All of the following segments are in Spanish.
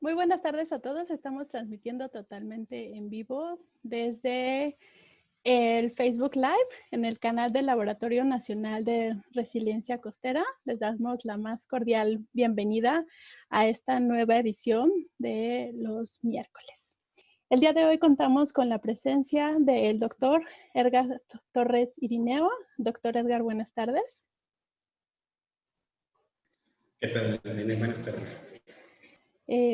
Muy buenas tardes a todos. Estamos transmitiendo totalmente en vivo desde el Facebook Live en el canal del Laboratorio Nacional de Resiliencia Costera. Les damos la más cordial bienvenida a esta nueva edición de los miércoles. El día de hoy contamos con la presencia del doctor Edgar Torres Irineo. Doctor Edgar, buenas tardes. ¿Qué tal, Elena? Buenas tardes.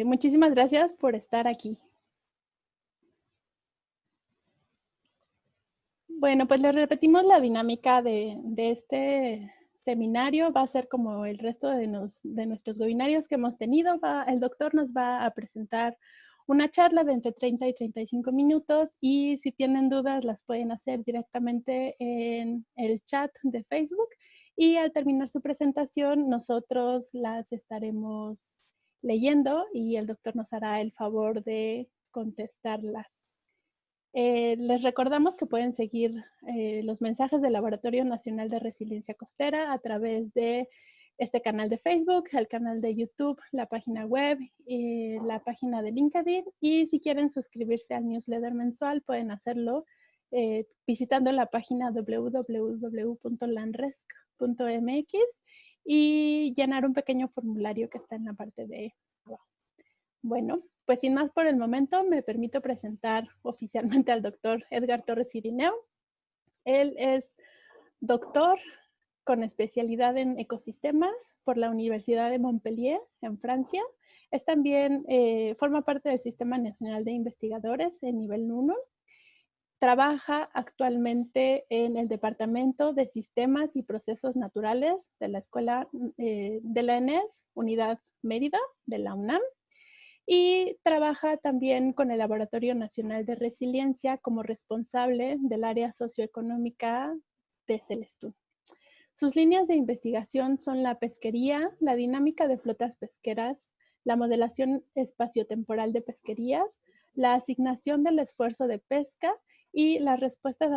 Muchísimas gracias por estar aquí. Bueno, pues les repetimos la dinámica de este seminario. Va a ser como el resto de nuestros webinarios que hemos tenido. El doctor nos va a presentar una charla de entre 30 y 35 minutos y si tienen dudas las pueden hacer directamente en el chat de Facebook y al terminar su presentación nosotros las estaremos leyendo y el doctor nos hará el favor de contestarlas. Les recordamos que pueden seguir los mensajes del Laboratorio Nacional de Resiliencia Costera a través de este canal de Facebook, el canal de YouTube, la página web, la página de LinkedIn y si quieren suscribirse al newsletter mensual pueden hacerlo visitando la página www.lanresc.mx y llenar un pequeño formulario que está en la parte de abajo. Bueno, pues sin más por el momento, me permito presentar oficialmente al doctor Edgar Torres Irineo. Él es doctor con especialidad en ecosistemas por la Universidad de Montpellier, en Francia. Es también, forma parte del Sistema Nacional de Investigadores en nivel 1. Trabaja actualmente en el Departamento de Sistemas y Procesos Naturales de la Escuela de la ENES, Unidad Mérida, de la UNAM. Y trabaja también con el Laboratorio Nacional de Resiliencia como responsable del área socioeconómica de Celestún. Sus líneas de investigación son la pesquería, la dinámica de flotas pesqueras, la modelación espaciotemporal de pesquerías, la asignación del esfuerzo de pesca y las respuestas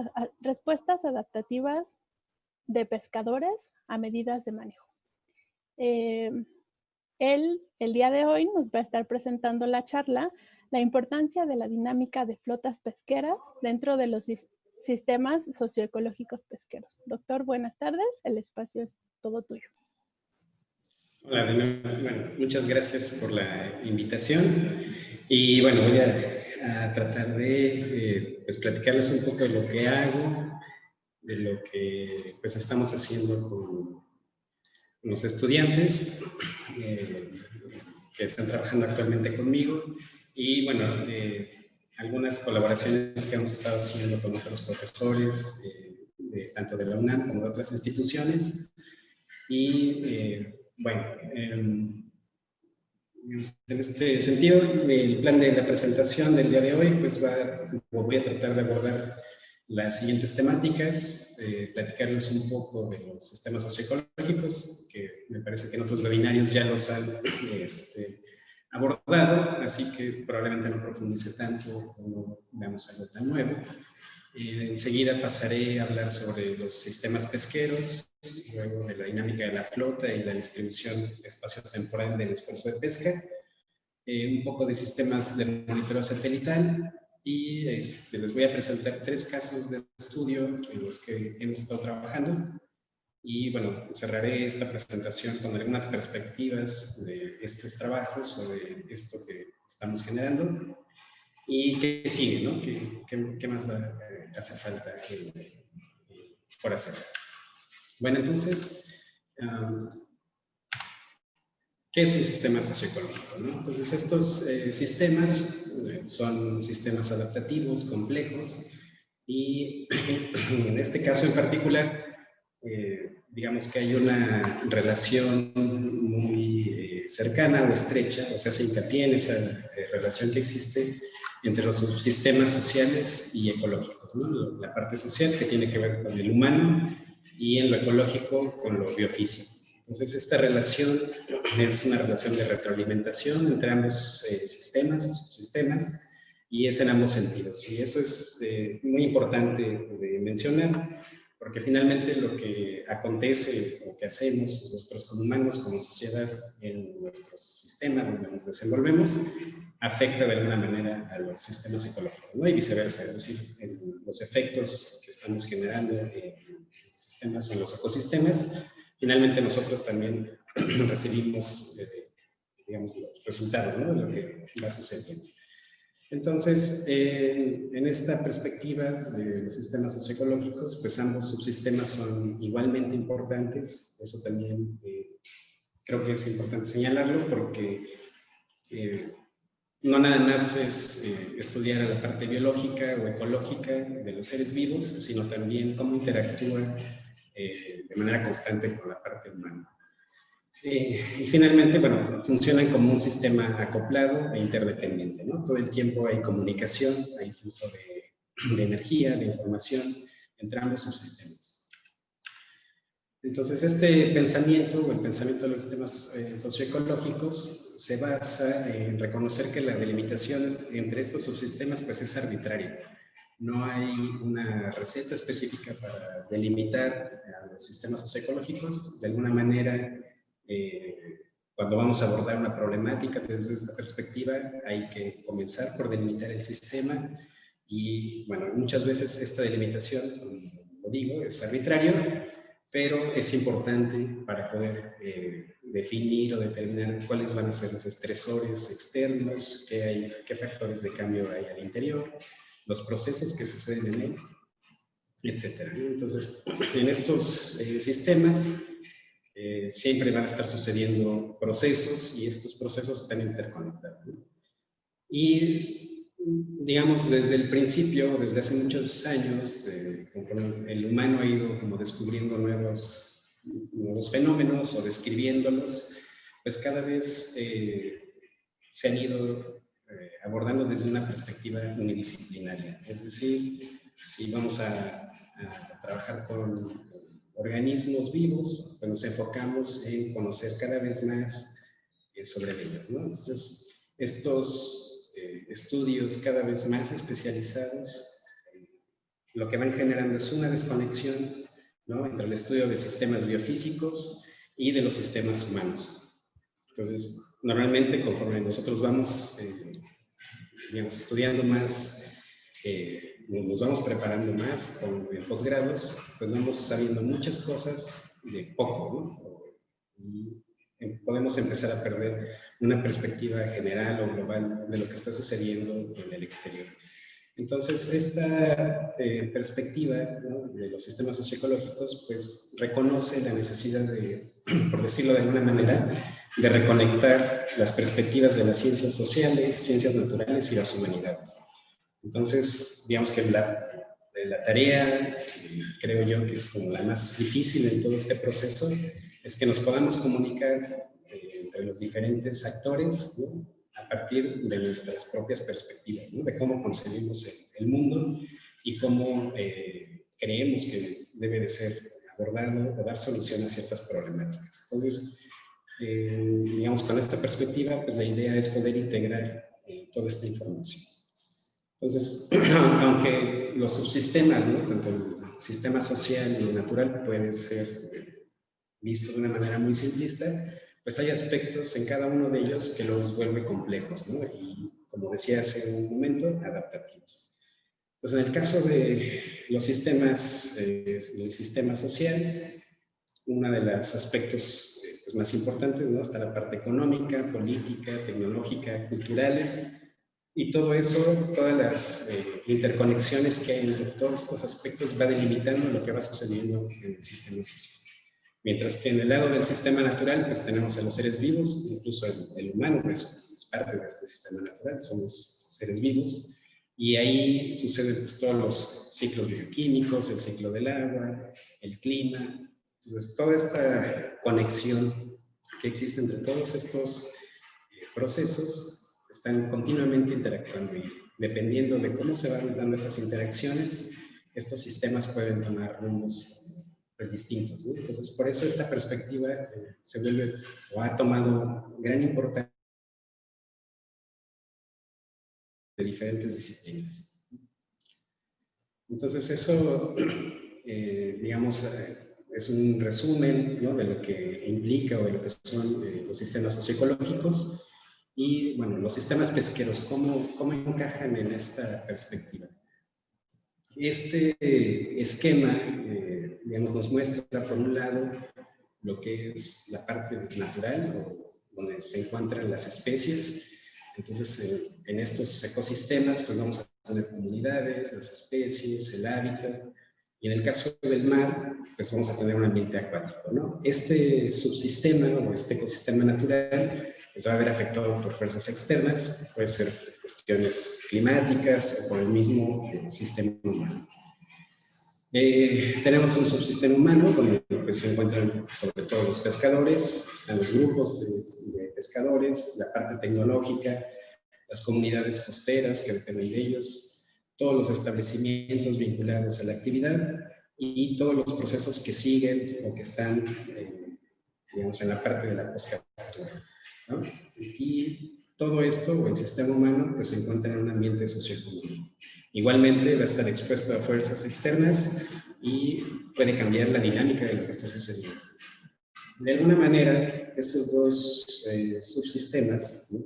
adaptativas de pescadores a medidas de manejo. Él, el día de hoy, nos va a estar presentando la charla, la importancia de la dinámica de flotas pesqueras dentro de los sistemas socioecológicos pesqueros. Doctor, buenas tardes, el espacio es todo tuyo. Hola, bueno, muchas gracias por la invitación y bueno, voy a tratar de pues, platicarles un poco de lo que hago, de lo que pues estamos haciendo con los estudiantes que están trabajando actualmente conmigo y bueno, algunas colaboraciones que hemos estado haciendo con otros profesores, tanto de la UNAM como de otras instituciones. Y bueno, en este sentido, el plan de la presentación del día de hoy, pues voy a tratar de abordar las siguientes temáticas, platicarles un poco de los sistemas socioecológicos, que me parece que en otros webinarios ya los han abordado, así que probablemente no profundice tanto o no veamos algo tan nuevo. Enseguida pasaré a hablar sobre los sistemas pesqueros, luego de la dinámica de la flota y la distribución espaciotemporal del esfuerzo de pesca, un poco de sistemas de monitoreo satelital y les voy a presentar 3 casos de estudio en los que hemos estado trabajando y bueno, cerraré esta presentación con algunas perspectivas de estos trabajos o de esto que estamos generando. ¿Y qué sigue, no? ¿Qué más hace falta por hacer? Bueno, entonces, ¿qué es un sistema socioecológico, no? Entonces, estos sistemas son sistemas adaptativos, complejos, y en este caso en particular, digamos que hay una relación muy cercana o estrecha, o sea, se hincapié en esa relación que existe entre los subsistemas sociales y ecológicos, ¿no? La parte social que tiene que ver con el humano y en lo ecológico con lo biofísico. Entonces, esta relación es una relación de retroalimentación entre ambos sistemas o subsistemas y es en ambos sentidos. Y eso es muy importante de mencionar porque finalmente lo que acontece o que hacemos nosotros como humanos, como sociedad, en nuestros ecosistema donde nos desenvolvemos afecta de alguna manera a los sistemas ecológicos, ¿no? Y viceversa, es decir, los efectos que estamos generando en los sistemas o en los ecosistemas, finalmente nosotros también recibimos, digamos, los resultados, ¿no?, de lo que va sucediendo. Entonces, en esta perspectiva de los sistemas socioecológicos, pues ambos subsistemas son igualmente importantes. Eso también creo que es importante señalarlo porque no nada más es estudiar a la parte biológica o ecológica de los seres vivos, sino también cómo interactúa de manera constante con la parte humana. Y finalmente, bueno, funcionan como un sistema acoplado e interdependiente, ¿no? Todo el tiempo hay comunicación, hay flujo de energía, de información entre ambos subsistemas. Entonces, este pensamiento, o el pensamiento de los sistemas socioecológicos, se basa en reconocer que la delimitación entre estos subsistemas pues, es arbitraria. No hay una receta específica para delimitar a los sistemas socioecológicos. De alguna manera, cuando vamos a abordar una problemática desde esta perspectiva, hay que comenzar por delimitar el sistema y, bueno, muchas veces esta delimitación, como lo digo, es arbitraria, pero es importante para poder definir o determinar cuáles van a ser los estresores externos, qué factores de cambio hay al interior, los procesos que suceden en él, etc. Entonces, en estos sistemas, siempre van a estar sucediendo procesos y estos procesos están interconectados. Y, digamos, desde el principio, desde hace muchos años, conforme el humano ha ido como descubriendo nuevos fenómenos o describiéndolos, pues cada vez se han ido abordando desde una perspectiva unidisciplinaria. Es decir, si vamos a trabajar con organismos vivos, pues nos enfocamos en conocer cada vez más sobre ellos, ¿no? Entonces, estos estudios cada vez más especializados, lo que van generando es una desconexión, ¿no?, entre el estudio de sistemas biofísicos y de los sistemas humanos. Entonces, normalmente, conforme nosotros vamos, digamos, estudiando más, nos vamos preparando más con posgrados, pues vamos sabiendo muchas cosas de poco, ¿no? Y podemos empezar a perder una perspectiva general o global de lo que está sucediendo en el exterior. Entonces, esta perspectiva, ¿no?, de los sistemas socioecológicos, pues reconoce la necesidad de, por decirlo de alguna manera, de reconectar las perspectivas de las ciencias sociales, ciencias naturales y las humanidades. Entonces, digamos que la tarea, creo yo que es como la más difícil en todo este proceso, es que nos podamos comunicar entre los diferentes actores, ¿no?, a partir de nuestras propias perspectivas, ¿no?, de cómo concebimos el mundo y cómo creemos que debe de ser abordado o dar solución a ciertas problemáticas. Entonces, digamos, con esta perspectiva, pues la idea es poder integrar toda esta información. Entonces, aunque los subsistemas, ¿no?, tanto el sistema social y el natural pueden ser vistos de una manera muy simplista, pues hay aspectos en cada uno de ellos que los vuelve complejos, ¿no?, y, como decía hace un momento, adaptativos. Entonces, en el caso de los sistemas, del sistema social, uno de los aspectos pues, más importantes, ¿no?, está la parte económica, política, tecnológica, culturales, y todo eso, todas las interconexiones que hay entre todos estos aspectos va delimitando lo que va sucediendo en el sistema social. Mientras que en el lado del sistema natural, pues tenemos a los seres vivos, incluso el humano es parte de este sistema natural, somos seres vivos, y ahí suceden pues, todos los ciclos bioquímicos, el ciclo del agua, el clima. Entonces, toda esta conexión que existe entre todos estos procesos están continuamente interactuando y dependiendo de cómo se van dando estas interacciones, estos sistemas pueden tomar rumbos pues, distintos, ¿no? Entonces, por eso esta perspectiva se vuelve o ha tomado gran importancia de diferentes disciplinas. Entonces, eso, digamos, es un resumen, ¿no?, de lo que implica o de lo que son los sistemas socioecológicos. Y bueno, los sistemas pesqueros, ¿cómo encajan en esta perspectiva? Este esquema, digamos, nos muestra por un lado lo que es la parte natural, donde se encuentran las especies. Entonces, en estos ecosistemas, pues vamos a tener comunidades, las especies, el hábitat, y en el caso del mar, pues vamos a tener un ambiente acuático, ¿no? Este subsistema o este ecosistema natural pues va a ver afectado por fuerzas externas, puede ser cuestiones climáticas o por el mismo sistema humano. Tenemos un subsistema humano donde pues, se encuentran sobre todo los pescadores, están los grupos de pescadores, la parte tecnológica, las comunidades costeras que dependen de ellos, todos los establecimientos vinculados a la actividad y todos los procesos que siguen o que están, digamos, en la parte de la postcaptura, ¿no? Y todo esto, o el sistema humano, pues se encuentra en un ambiente socioeconómico. Igualmente va a estar expuesto a fuerzas externas y puede cambiar la dinámica de lo que está sucediendo. De alguna manera, estos dos subsistemas, ¿no?,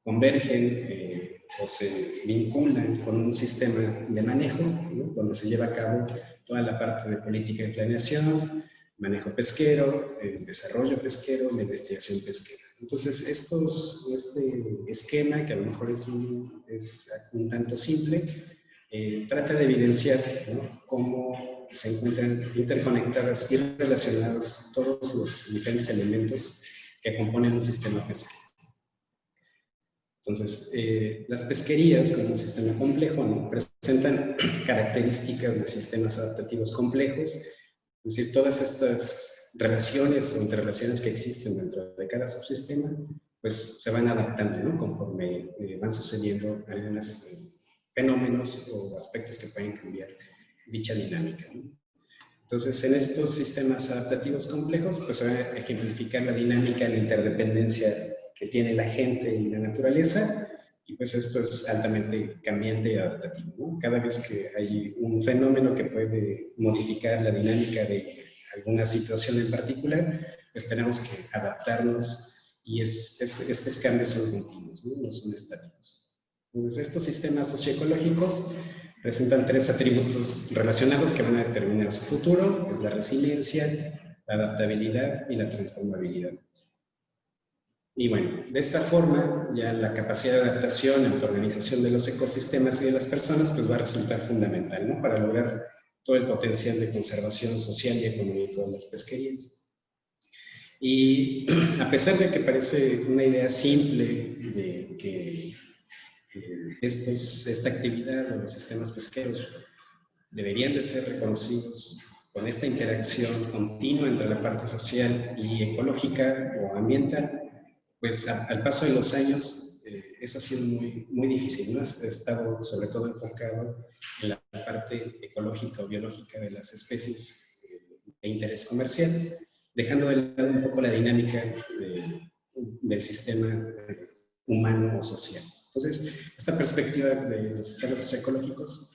convergen o se vinculan con un sistema de manejo, ¿no?, donde se lleva a cabo toda la parte de política de planeación, manejo pesquero, desarrollo pesquero, la investigación pesquera. Entonces, este esquema, que a lo mejor es un tanto simple, trata de evidenciar, ¿no?, cómo se encuentran interconectadas y relacionados todos los diferentes elementos que componen un sistema pesquero. Entonces, las pesquerías como un sistema complejo, ¿no?, presentan características de sistemas adaptativos complejos, es decir, todas estas relaciones o interrelaciones que existen dentro de cada subsistema, pues se van adaptando, ¿no?, conforme van sucediendo algunos fenómenos o aspectos que pueden cambiar dicha dinámica, ¿no? Entonces, en estos sistemas adaptativos complejos, pues se va a ejemplificar la dinámica, la interdependencia que tiene la gente y la naturaleza, y pues esto es altamente cambiante y adaptativo, ¿no? Cada vez que hay un fenómeno que puede modificar la dinámica de alguna situación en particular, pues tenemos que adaptarnos, y estos cambios son continuos, ¿no? No son estáticos. Entonces, estos sistemas socioecológicos presentan tres atributos relacionados que van a determinar su futuro: es la resiliencia, la adaptabilidad y la transformabilidad. Y bueno, de esta forma, ya la capacidad de adaptación y autoorganización de los ecosistemas y de las personas pues va a resultar fundamental, ¿no?, para lograr todo el potencial de conservación social y económico de las pesquerías. Y a pesar de que parece una idea simple de que esta actividad o los sistemas pesqueros deberían de ser reconocidos con esta interacción continua entre la parte social y ecológica o ambiental, pues al paso de los años eso ha sido muy difícil, ¿no? Ha estado sobre todo enfocado en la parte ecológica o biológica de las especies de interés comercial, dejando de lado un poco la dinámica del sistema humano o social. Entonces, esta perspectiva de los sistemas socioecológicos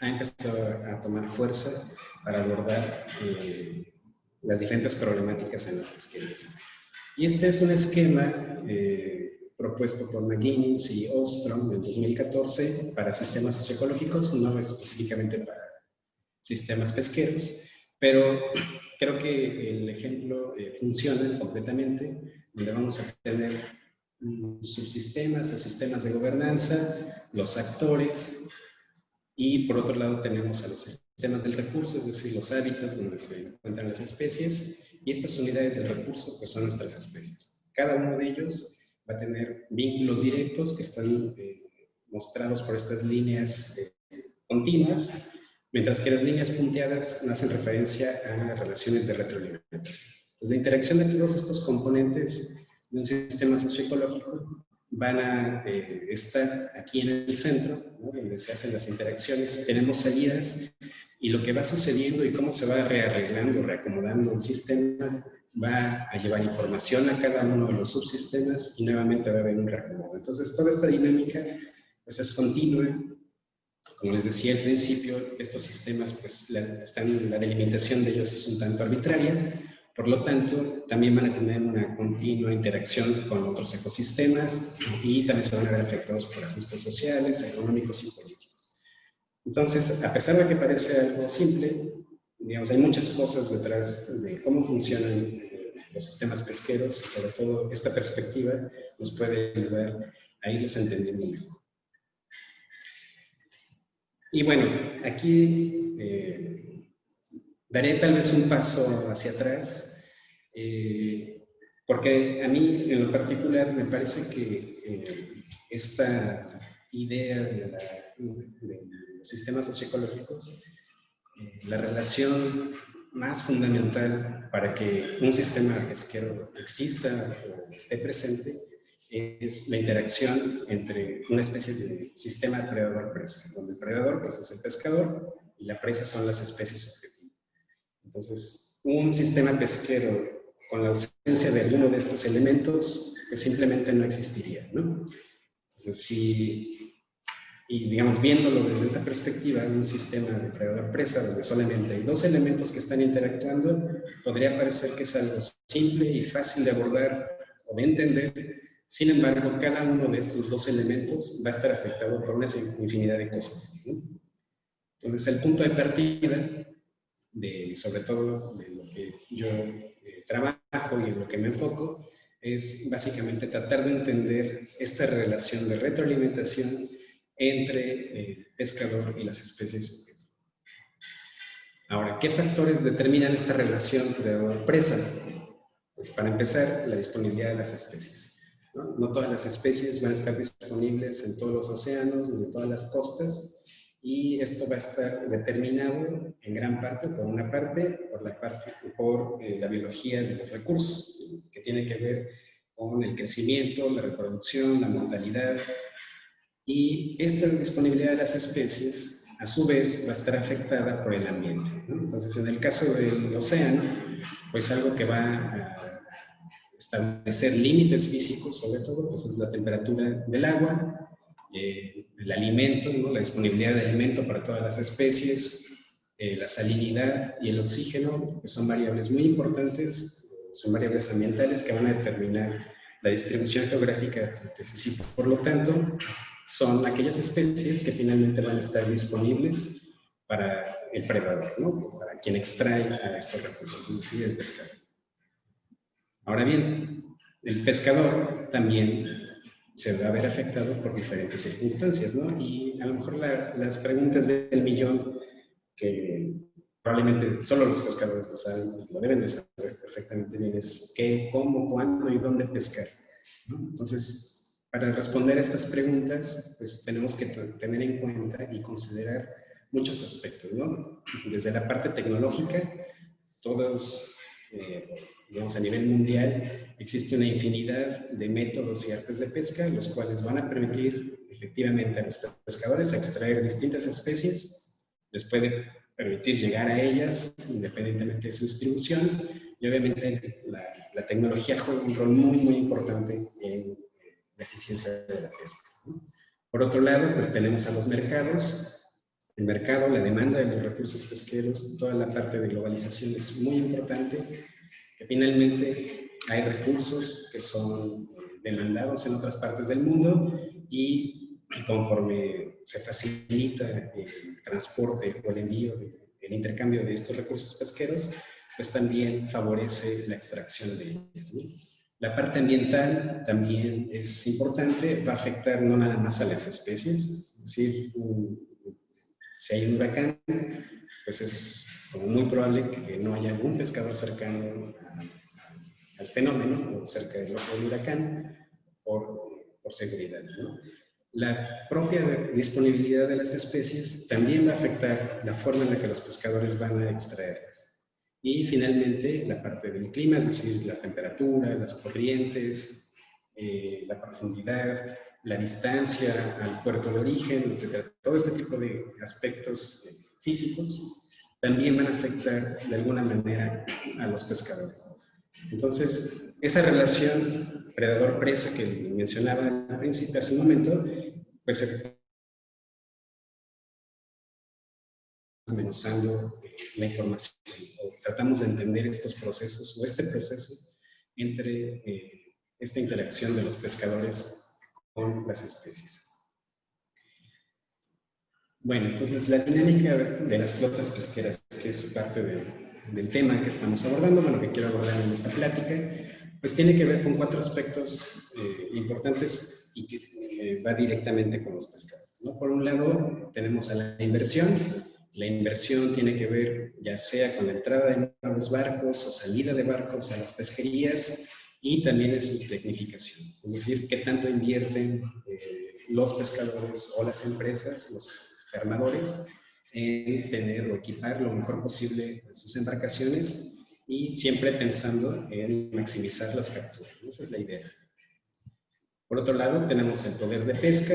ha empezado a tomar fuerza para abordar las diferentes problemáticas en las pesquerías. Y este es un esquema propuesto por McGuinness y Ostrom en 2014 para sistemas socioecológicos, no específicamente para sistemas pesqueros, pero creo que el ejemplo funciona completamente, donde vamos a tener subsistemas o sistemas de gobernanza, los actores, y por otro lado tenemos a los sistemas del recurso, es decir, los hábitats donde se encuentran las especies, y estas unidades del recurso pues son nuestras especies. Cada uno de ellos va a tener vínculos directos que están mostrados por estas líneas continuas, mientras que las líneas punteadas hacen referencia a relaciones de retroalimentación. Entonces, la interacción de todos estos componentes de un sistema socioecológico van a estar aquí en el centro, ¿no?, donde se hacen las interacciones. Tenemos salidas, y lo que va sucediendo y cómo se va rearreglando, reacomodando el sistema, va a llevar información a cada uno de los subsistemas y nuevamente va a haber un reacomodo. Entonces, toda esta dinámica pues, es continua. Como les decía al principio, estos sistemas, pues la delimitación de ellos es un tanto arbitraria, Por lo tanto, también van a tener una continua interacción con otros ecosistemas y también se van a ver afectados por ajustes sociales, económicos y políticos. Entonces, a pesar de que parece algo simple, digamos, hay muchas cosas detrás de cómo funcionan los sistemas pesqueros, y sobre todo esta perspectiva nos puede ayudar a irlos entendiendo mejor. Y bueno, aquí daré tal vez un paso hacia atrás, porque a mí en lo particular me parece que esta idea de los sistemas socioecológicos, la relación más fundamental para que un sistema pesquero exista o esté presente es la interacción entre una especie de sistema predador-presa, donde el predador pues, es el pescador y la presa son las especies objetivas. Entonces, un sistema pesquero con la ausencia de alguno de estos elementos, pues simplemente no existiría, ¿no? Entonces, y digamos, viéndolo desde esa perspectiva, un sistema de predador-presa donde solamente hay dos elementos que están interactuando, podría parecer que es algo simple y fácil de abordar o de entender. Sin embargo, cada uno de estos dos elementos va a estar afectado por una infinidad de cosas, ¿no? Entonces, el punto de partida, sobre todo de lo que yo trabajo y en lo que me enfoco, es básicamente tratar de entender esta relación de retroalimentación entre el pescador y las especies objeto. Ahora, ¿qué factores determinan esta relación predador-presa? Pues para empezar, la disponibilidad de las especies. No todas las especies van a estar disponibles en todos los océanos ni en todas las costas, y esto va a estar determinado en gran parte, por una parte, por la biología de los recursos, que tiene que ver con el crecimiento, la reproducción, la mortalidad. Y esta disponibilidad de las especies, a su vez, va a estar afectada por el ambiente, ¿no? Entonces, en el caso del océano, pues algo que va a establecer límites físicos, sobre todo, pues es la temperatura del agua, el alimento, ¿no? La disponibilidad de alimento para todas las especies, la salinidad y el oxígeno, que son variables muy importantes, son variables ambientales que van a determinar la distribución geográfica de las especies y, por lo tanto, son aquellas especies que finalmente van a estar disponibles para el predador, ¿no? Para quien extrae a estos recursos, es decir, el pescador. Ahora bien, el pescador también se va a ver afectado por diferentes circunstancias, ¿no? Y a lo mejor las preguntas del millón, que probablemente solo los pescadores lo saben, lo deben de saber perfectamente bien, es qué, cómo, cuándo y dónde pescar, ¿no? Entonces, para responder a estas preguntas, pues tenemos que tener en cuenta y considerar muchos aspectos, ¿no? Desde la parte tecnológica, todos, digamos, a nivel mundial, existe una infinidad de métodos y artes de pesca, los cuales van a permitir efectivamente a los pescadores extraer distintas especies, les puede permitir llegar a ellas independientemente de su distribución, y obviamente la tecnología juega un rol muy, muy importante en la eficiencia de la pesca, ¿no? Por otro lado, pues tenemos a los mercados. El mercado, la demanda de los recursos pesqueros, toda la parte de globalización es muy importante, que finalmente hay recursos que son demandados en otras partes del mundo y conforme se facilita el transporte o el envío, el intercambio de estos recursos pesqueros, pues también favorece la extracción de ellos, ¿no? La parte ambiental también es importante, va a afectar no nada más a las especies, es decir, si hay un huracán, pues es como muy probable que no haya algún pescador cercano al fenómeno o cerca del ojo del huracán por seguridad, ¿no? La propia disponibilidad de las especies también va a afectar la forma en la que los pescadores van a extraerlas. Y finalmente, la parte del clima, es decir, la temperatura, las corrientes, la profundidad, la distancia al puerto de origen, etc. Todo este tipo de aspectos físicos también van a afectar de alguna manera a los pescadores. Entonces, esa relación predador-presa que mencionaba al principio, hace un momento, pues amenazando la información, o tratamos de entender estos procesos, o este proceso, entre esta interacción de los pescadores con las especies. Bueno, entonces la dinámica de las flotas pesqueras, que es parte del tema que estamos abordando, bueno, que quiero abordar en esta plática, pues tiene que ver con 4 aspectos importantes y que va directamente con los pescadores, ¿no? Por un lado, tenemos a la inversión. La inversión tiene que ver ya sea con la entrada de nuevos barcos o salida de barcos a las pesquerías, y también en su tecnificación, es decir, qué tanto invierten los pescadores o las empresas, los armadores, en tener o equipar lo mejor posible sus embarcaciones, y siempre pensando en maximizar las capturas. Esa es la idea. Por otro lado, tenemos el poder de pesca,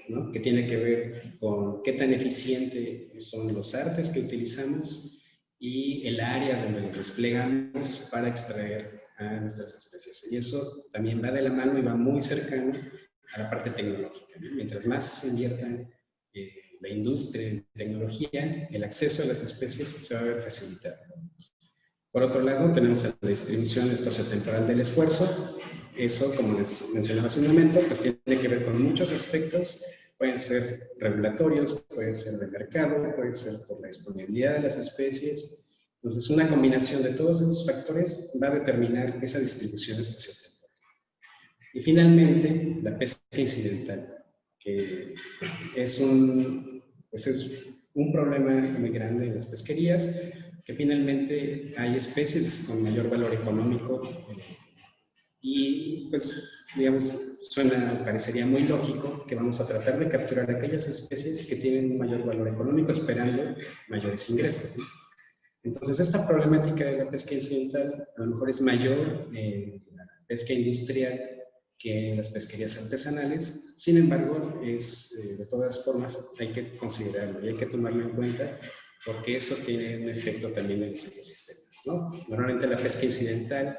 ¿no? Que tiene que ver con qué tan eficiente son los artes que utilizamos y el área donde los desplegamos para extraer a nuestras especies. Y eso también va de la mano y va muy cercano a la parte tecnológica, ¿no? Mientras más se invierta la industria en tecnología, el acceso a las especies se va a ver facilitado. Por otro lado, tenemos la distribución espaciotemporal del esfuerzo. Eso, como les mencionaba hace un momento, pues tiene que ver con muchos aspectos. Pueden ser regulatorios, puede ser de mercado, puede ser por la disponibilidad de las especies. Entonces, una combinación de todos esos factores va a determinar esa distribución espaciotemporal. Y finalmente, la pesca incidental, que es un problema muy grande en las pesquerías, que finalmente hay especies con mayor valor económico y pues, digamos, parecería muy lógico que vamos a tratar de capturar aquellas especies que tienen un mayor valor económico esperando mayores ingresos, ¿no? Entonces, esta problemática de la pesca incidental a lo mejor es mayor en la pesca industrial que en las pesquerías artesanales. Sin embargo, de todas formas, hay que considerarlo y hay que tomarlo en cuenta, porque eso tiene un efecto también en los ecosistemas, ¿no? Normalmente la pesca incidental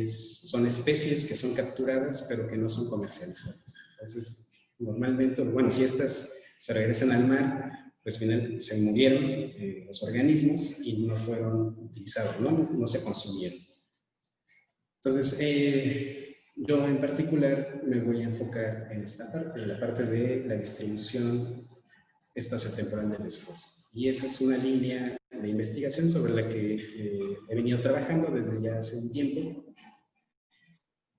son especies que son capturadas, pero que no son comercializadas. Entonces, normalmente, bueno, si estas se regresan al mar, pues finalmente se murieron los organismos y no fueron utilizados, no se consumieron. Entonces, yo en particular me voy a enfocar en esta parte, en la parte de la distribución espaciotemporal del esfuerzo. Y esa es una línea de investigación sobre la que he venido trabajando desde ya hace un tiempo.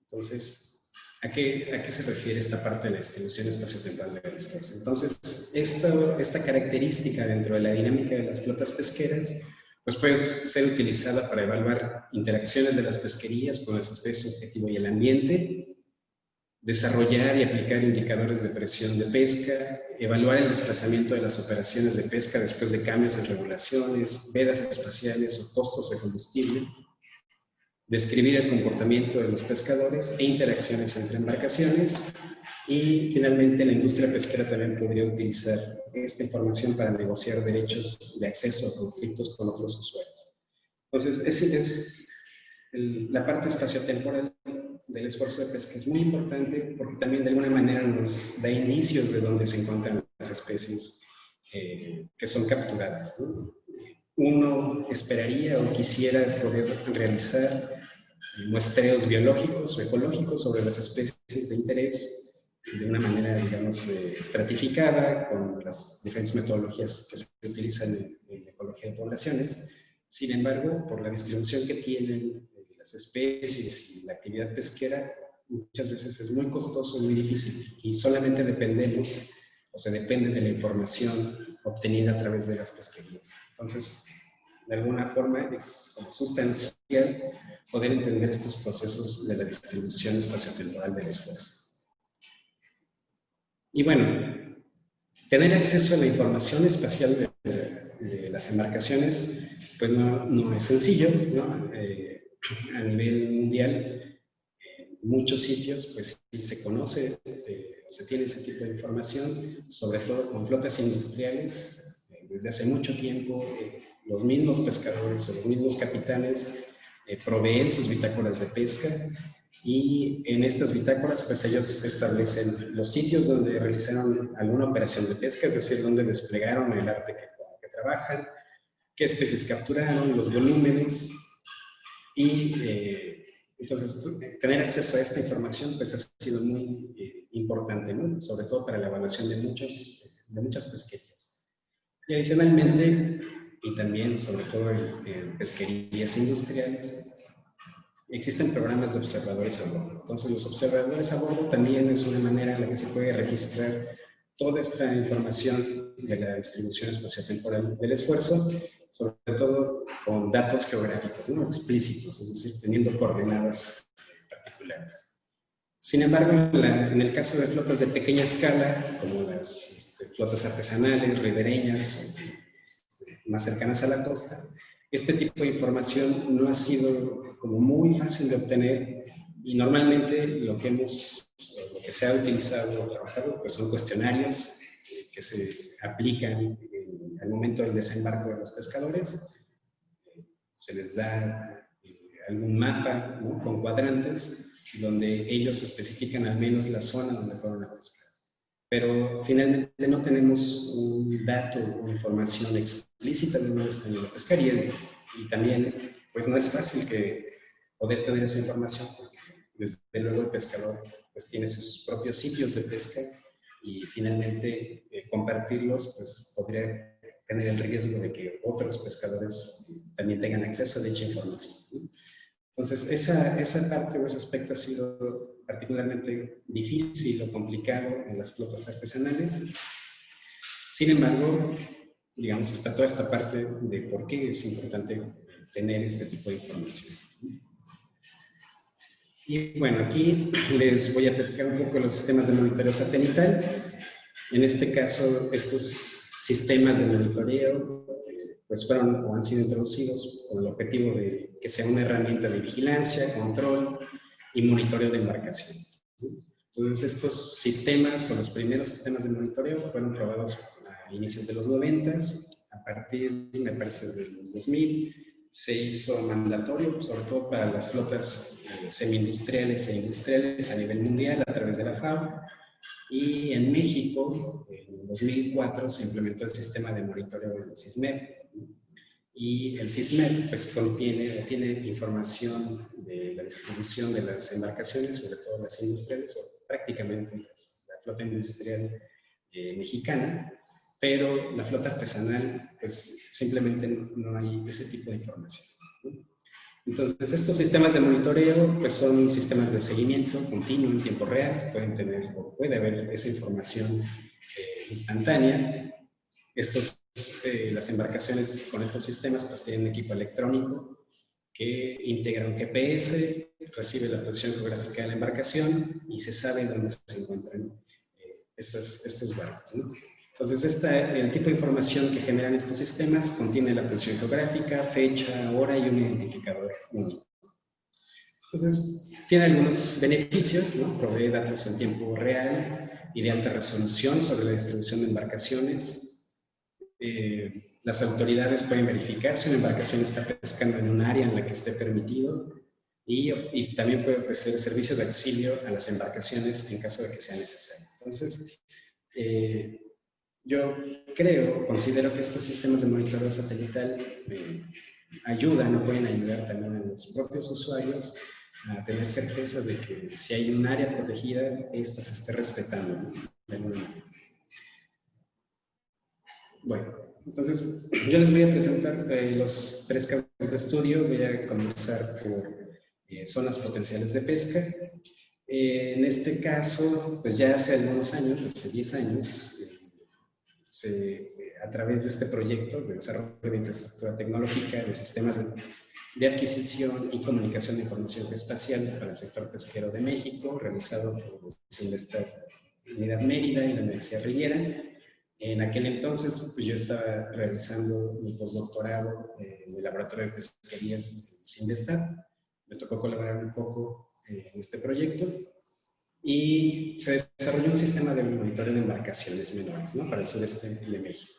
Entonces, ¿a qué se refiere esta parte de la distribución espaciotemporal del esfuerzo? Entonces, esta característica dentro de la dinámica de las flotas pesqueras, pues puede ser utilizada para evaluar interacciones de las pesquerías con las especies objetivo y el ambiente, desarrollar y aplicar indicadores de presión de pesca, evaluar el desplazamiento de las operaciones de pesca después de cambios en regulaciones, vedas espaciales o costos de combustible, describir el comportamiento de los pescadores e interacciones entre embarcaciones, y finalmente la industria pesquera también podría utilizar esta información para negociar derechos de acceso a conflictos con otros usuarios. Entonces, la parte espaciotemporal del esfuerzo de pesca es muy importante, porque también de alguna manera nos da indicios de dónde se encuentran las especies que son capturadas, ¿no? Uno esperaría o quisiera poder realizar muestreos biológicos o ecológicos sobre las especies de interés de una manera, digamos, estratificada, con las diferentes metodologías que se utilizan en ecología de poblaciones. Sin embargo, por la distribución que tienen las especies y la actividad pesquera, muchas veces es muy costoso y muy difícil, y solamente depende de la información obtenida a través de las pesquerías. Entonces, de alguna forma es como sustancial poder entender estos procesos de la distribución espaciotemporal del esfuerzo. Y bueno, tener acceso a la información espacial de las embarcaciones, pues no es sencillo, ¿no? A nivel mundial, en muchos sitios, pues sí se conoce, se tiene ese tipo de información, sobre todo con flotas industriales. Desde hace mucho tiempo, los mismos pescadores o los mismos capitanes proveen sus bitácoras de pesca, y en estas bitácoras pues ellos establecen los sitios donde realizaron alguna operación de pesca, es decir, donde desplegaron el arte que trabajan, qué especies capturaron, los volúmenes, y entonces tener acceso a esta información pues ha sido muy importante, ¿no? Sobre todo para la evaluación de muchas pesquerías. Y adicionalmente, y también sobre todo en pesquerías industriales, existen programas de observadores a bordo. Entonces, los observadores a bordo también es una manera en la que se puede registrar toda esta información de la distribución espaciotemporal del esfuerzo, sobre todo con datos geográficos, ¿no? Explícitos, es decir, teniendo coordenadas particulares. Sin embargo, en el caso de flotas de pequeña escala, como las flotas artesanales, ribereñas, más cercanas a la costa, este tipo de información no ha sido como muy fácil de obtener, y normalmente lo que se ha utilizado o trabajado pues son cuestionarios que se aplican al momento del desembarco de los pescadores. Se les da algún mapa, ¿no?, con cuadrantes donde ellos especifican al menos la zona donde fueron a pescar. Pero finalmente no tenemos un dato o información explícita de dónde está la pescaría, y también pues no es fácil poder tener esa información, porque desde luego el pescador pues tiene sus propios sitios de pesca, y finalmente compartirlos pues podría tener el riesgo de que otros pescadores también tengan acceso a dicha información, ¿no? Entonces, esa parte o ese aspecto ha sido particularmente difícil o complicado en las flotas artesanales. Sin embargo, digamos, está toda esta parte de por qué es importante tener este tipo de información. Y bueno, aquí les voy a platicar un poco de los sistemas de monitoreo satelital. En este caso, estos sistemas de monitoreo pues fueron o han sido introducidos con el objetivo de que sea una herramienta de vigilancia, control y monitoreo de embarcaciones. Entonces, estos sistemas o los primeros sistemas de monitoreo fueron probados a inicios de los 90, a partir, me parece, de los 2000, se hizo mandatorio, sobre todo para las flotas semi-industriales e industriales a nivel mundial a través de la FAO. Y en México, en 2004, se implementó el sistema de monitoreo del SISMED. Y el SISMED pues tiene información de la distribución de las embarcaciones, sobre todo las industriales, o prácticamente la flota industrial mexicana, pero la flota artesanal pues simplemente no hay ese tipo de información, ¿no? Entonces, estos sistemas de monitoreo pues son sistemas de seguimiento continuo en tiempo real, pueden tener o puede haber esa información instantánea. Las embarcaciones con estos sistemas pues tienen un equipo electrónico que integra un GPS, recibe la posición geográfica de la embarcación y se sabe dónde se encuentran estos barcos, ¿no? Entonces, el tipo de información que generan estos sistemas contiene la posición geográfica, fecha, hora y un identificador único. Entonces, tiene algunos beneficios, ¿no? Provee datos en tiempo real y de alta resolución sobre la distribución de embarcaciones. Las autoridades pueden verificar si una embarcación está pescando en un área en la que esté permitido, y también puede ofrecer servicio de auxilio a las embarcaciones en caso de que sea necesario. Entonces, yo considero que estos sistemas de monitoreo satelital ayudan o pueden ayudar también a los propios usuarios a tener certeza de que si hay un área protegida, ésta se esté respetando, ¿no? De alguna manera. Bueno, entonces yo les voy a presentar los 3 casos de estudio. Voy a comenzar por zonas potenciales de pesca. En este caso, pues ya hace algunos años, hace 10 años, a través de este proyecto de desarrollo de infraestructura tecnológica de sistemas de adquisición y comunicación de información espacial para el sector pesquero de México, realizado por Sindestat Unidad Mérida y la Universidad Riviera. En aquel entonces, pues yo estaba realizando mi postdoctorado en el Laboratorio de Pesquerías de Sindestat. Me tocó colaborar un poco en este proyecto y se desarrolló un sistema de monitoreo de embarcaciones menores, ¿no?, para el sureste de México.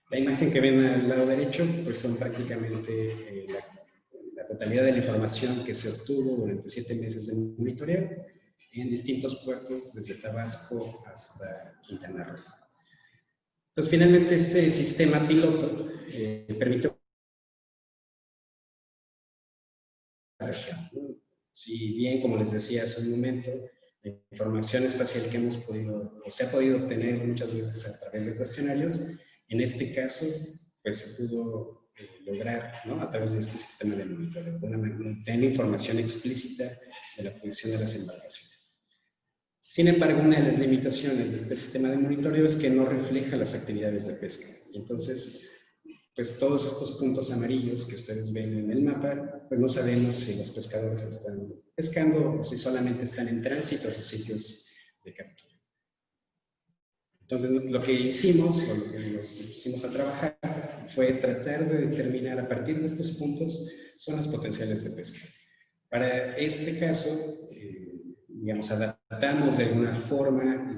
La imagen que ven al lado derecho pues son prácticamente la totalidad de la información que se obtuvo durante 7 meses de monitoreo en distintos puertos desde Tabasco hasta Quintana Roo. Entonces, finalmente, este sistema piloto permite región, ¿no? Si bien, como les decía hace un momento, la información espacial que hemos podido, o se ha podido obtener muchas veces a través de cuestionarios, en este caso, pues se pudo lograr, ¿no?, a través de este sistema de monitoreo, tener información explícita de la posición de las embarcaciones. Sin embargo, una de las limitaciones de este sistema de monitoreo es que no refleja las actividades de pesca. Y entonces, pues todos estos puntos amarillos que ustedes ven en el mapa, pues no sabemos si los pescadores están pescando o si solamente están en tránsito a sus sitios de captura. Entonces, lo que hicimos, o lo que nos pusimos a trabajar, fue tratar de determinar a partir de estos puntos zonas potenciales de pesca. Para este caso, digamos, adaptamos de alguna forma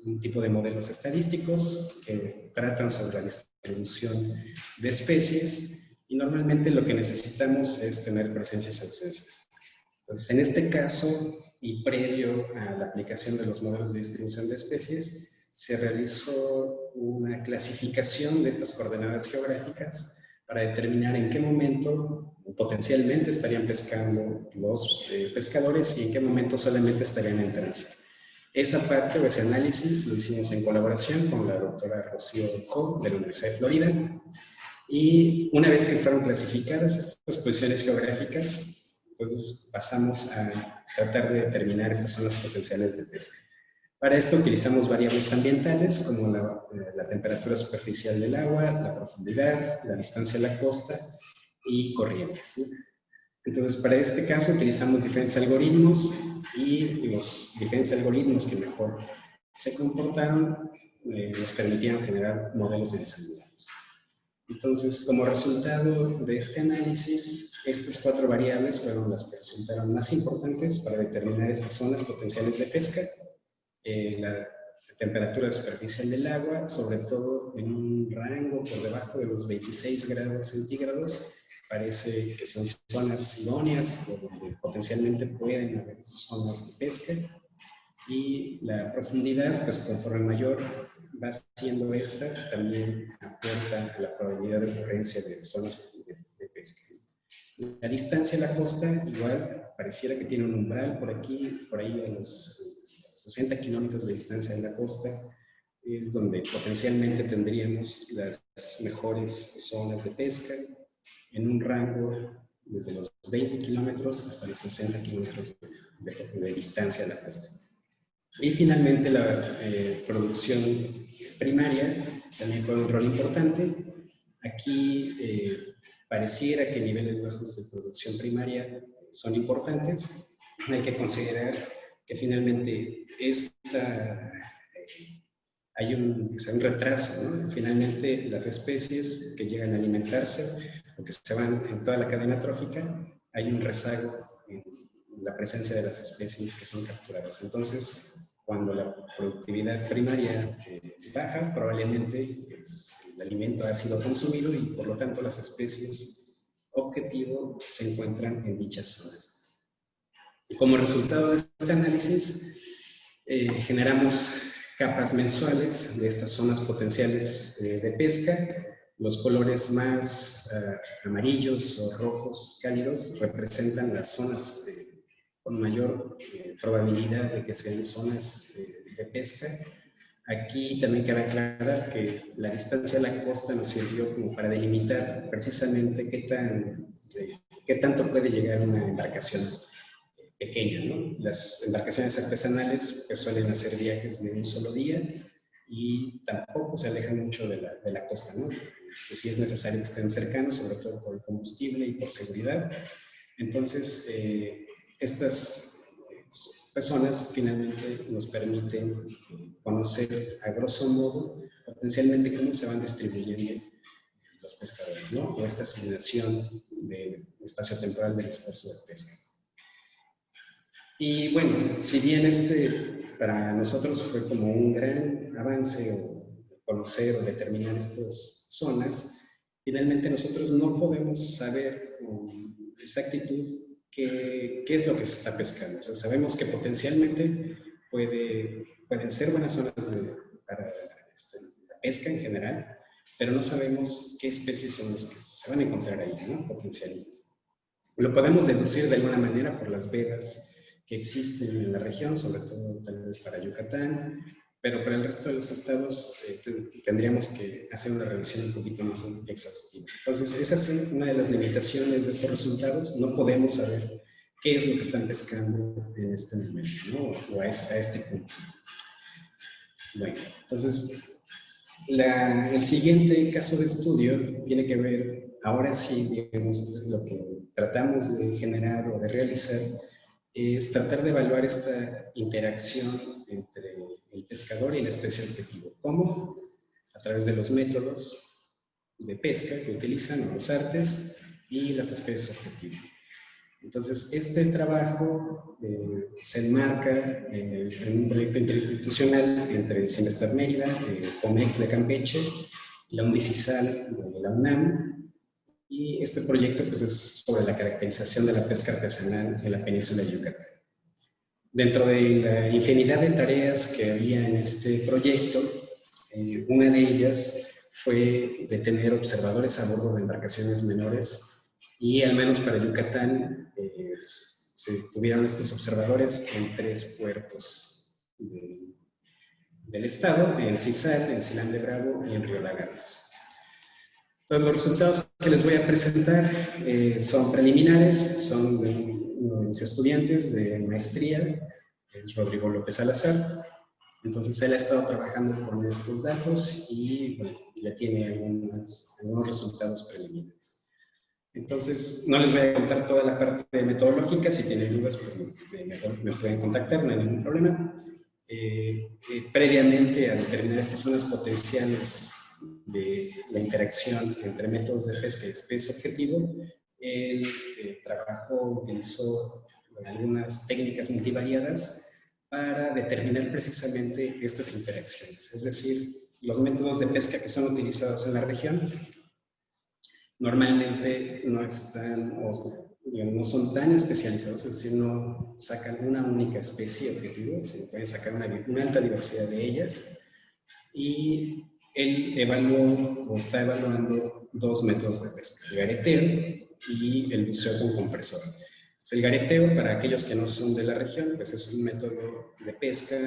un tipo de modelos estadísticos que tratan sobre la distribución de especies, y normalmente lo que necesitamos es tener presencias y ausencias. Entonces, en este caso, y previo a la aplicación de los modelos de distribución de especies, se realizó una clasificación de estas coordenadas geográficas para determinar en qué momento potencialmente estarían pescando los pescadores y en qué momento solamente estarían en tránsito. Esa parte o ese análisis lo hicimos en colaboración con la doctora Rocío Cobb de la Universidad de Florida, y una vez que fueron clasificadas estas posiciones geográficas, entonces pasamos a tratar de determinar estas zonas potenciales de pesca. Para esto utilizamos variables ambientales como la temperatura superficial del agua, la profundidad, la distancia a la costa y corrientes, ¿sí? Entonces, para este caso utilizamos diferentes algoritmos, y los diferentes algoritmos que mejor se comportaron nos permitieron generar modelos de desangulados. Entonces, como resultado de este análisis, estas 4 variables fueron las que resultaron más importantes para determinar estas zonas potenciales de pesca. La temperatura superficial del agua, sobre todo en un rango por debajo de los 26 grados centígrados, parece que son zonas idóneas o donde potencialmente pueden haber zonas de pesca. Y la profundidad, pues conforme mayor va siendo esta, también aporta a la probabilidad de ocurrencia de zonas de pesca. La distancia a la costa, igual, pareciera que tiene un umbral por aquí, por ahí a los 60 kilómetros de distancia de la costa, es donde potencialmente tendríamos las mejores zonas de pesca, en un rango desde los 20 kilómetros hasta los 60 kilómetros de distancia a la costa. Y finalmente la producción primaria también juega un rol importante. Aquí pareciera que niveles bajos de producción primaria son importantes. Hay que considerar que finalmente hay un retraso, ¿no? Finalmente las especies que llegan a alimentarse o que se van en toda la cadena trófica, hay un rezago en la presencia de las especies que son capturadas. Entonces, cuando la productividad primaria es baja, probablemente el alimento ha sido consumido y por lo tanto las especies objetivo se encuentran en dichas zonas. Y como resultado de este análisis, generamos capas mensuales de estas zonas potenciales de pesca. Los colores más amarillos o rojos cálidos representan las zonas con mayor probabilidad de que sean zonas de pesca. Aquí también cabe aclarar que la distancia a la costa nos sirvió como para delimitar precisamente qué tanto puede llegar una embarcación pequeña, ¿no? Las embarcaciones artesanales pues, suelen hacer viajes de un solo día y tampoco se alejan mucho de la costa, ¿no? Sí es necesario que estén cercanos, sobre todo por el combustible y por seguridad. Entonces, estas personas finalmente nos permiten conocer a grosso modo potencialmente cómo se van distribuyendo los pescadores, ¿no? O esta asignación de espacio temporal del esfuerzo de pesca. Y bueno, si bien para nosotros fue como un gran avance o conocer o determinar estas zonas, finalmente nosotros no podemos saber con exactitud qué es lo que se está pescando. O sea, sabemos que potencialmente pueden ser buenas zonas para la pesca en general, pero no sabemos qué especies son las que se van a encontrar ahí, ¿no? Potencialmente. Lo podemos deducir de alguna manera por las vedas que existen en la región, sobre todo tal vez para Yucatán, pero para el resto de los estados tendríamos que hacer una revisión un poquito más exhaustiva. Entonces, esa es una de las limitaciones de estos resultados. No podemos saber qué es lo que están pescando en este momento, ¿no? O a este punto. Bueno, entonces, el siguiente caso de estudio tiene que ver, ahora sí, digamos, lo que tratamos de generar o de realizar es tratar de evaluar esta interacción entre el pescador y la especie objetivo. ¿Cómo? A través de los métodos de pesca que utilizan, o los artes, y las especies objetivo. Entonces, este trabajo se enmarca en un proyecto interinstitucional entre Cinvestav Mérida, COMEX de Campeche, la UNDICISAL de la UNAM, y este proyecto pues, es sobre la caracterización de la pesca artesanal en la península de Yucatán. Dentro de la infinidad de tareas que había en este proyecto, una de ellas fue de tener observadores a bordo de embarcaciones menores, y al menos para Yucatán se tuvieron estos observadores en 3 puertos del estado, en Cizal, en Silán de Bravo y en Río Lagartos. Entonces, los resultados que les voy a presentar son preliminares, son de uno de mis estudiantes de maestría, es Rodrigo López Salazar. Entonces, él ha estado trabajando con estos datos y bueno, ya tiene algunos resultados preliminares. Entonces, no les voy a contar toda la parte metodológica, si tienen dudas, pues me pueden contactar, no hay ningún problema. Previamente a determinar estas zonas potenciales de la interacción entre métodos de pesca y especie objetivo, el trabajo utilizó algunas técnicas multivariadas para determinar precisamente estas interacciones, es decir, los métodos de pesca que son utilizados en la región normalmente no están, o digamos, no son tan especializados, es decir, no sacan una única especie objetivo, sino pueden sacar una alta diversidad de ellas. Y él evaluó o está evaluando 2 métodos de pesca, el gareteo y el buceo con compresor. El gareteo, para aquellos que no son de la región, pues es un método de pesca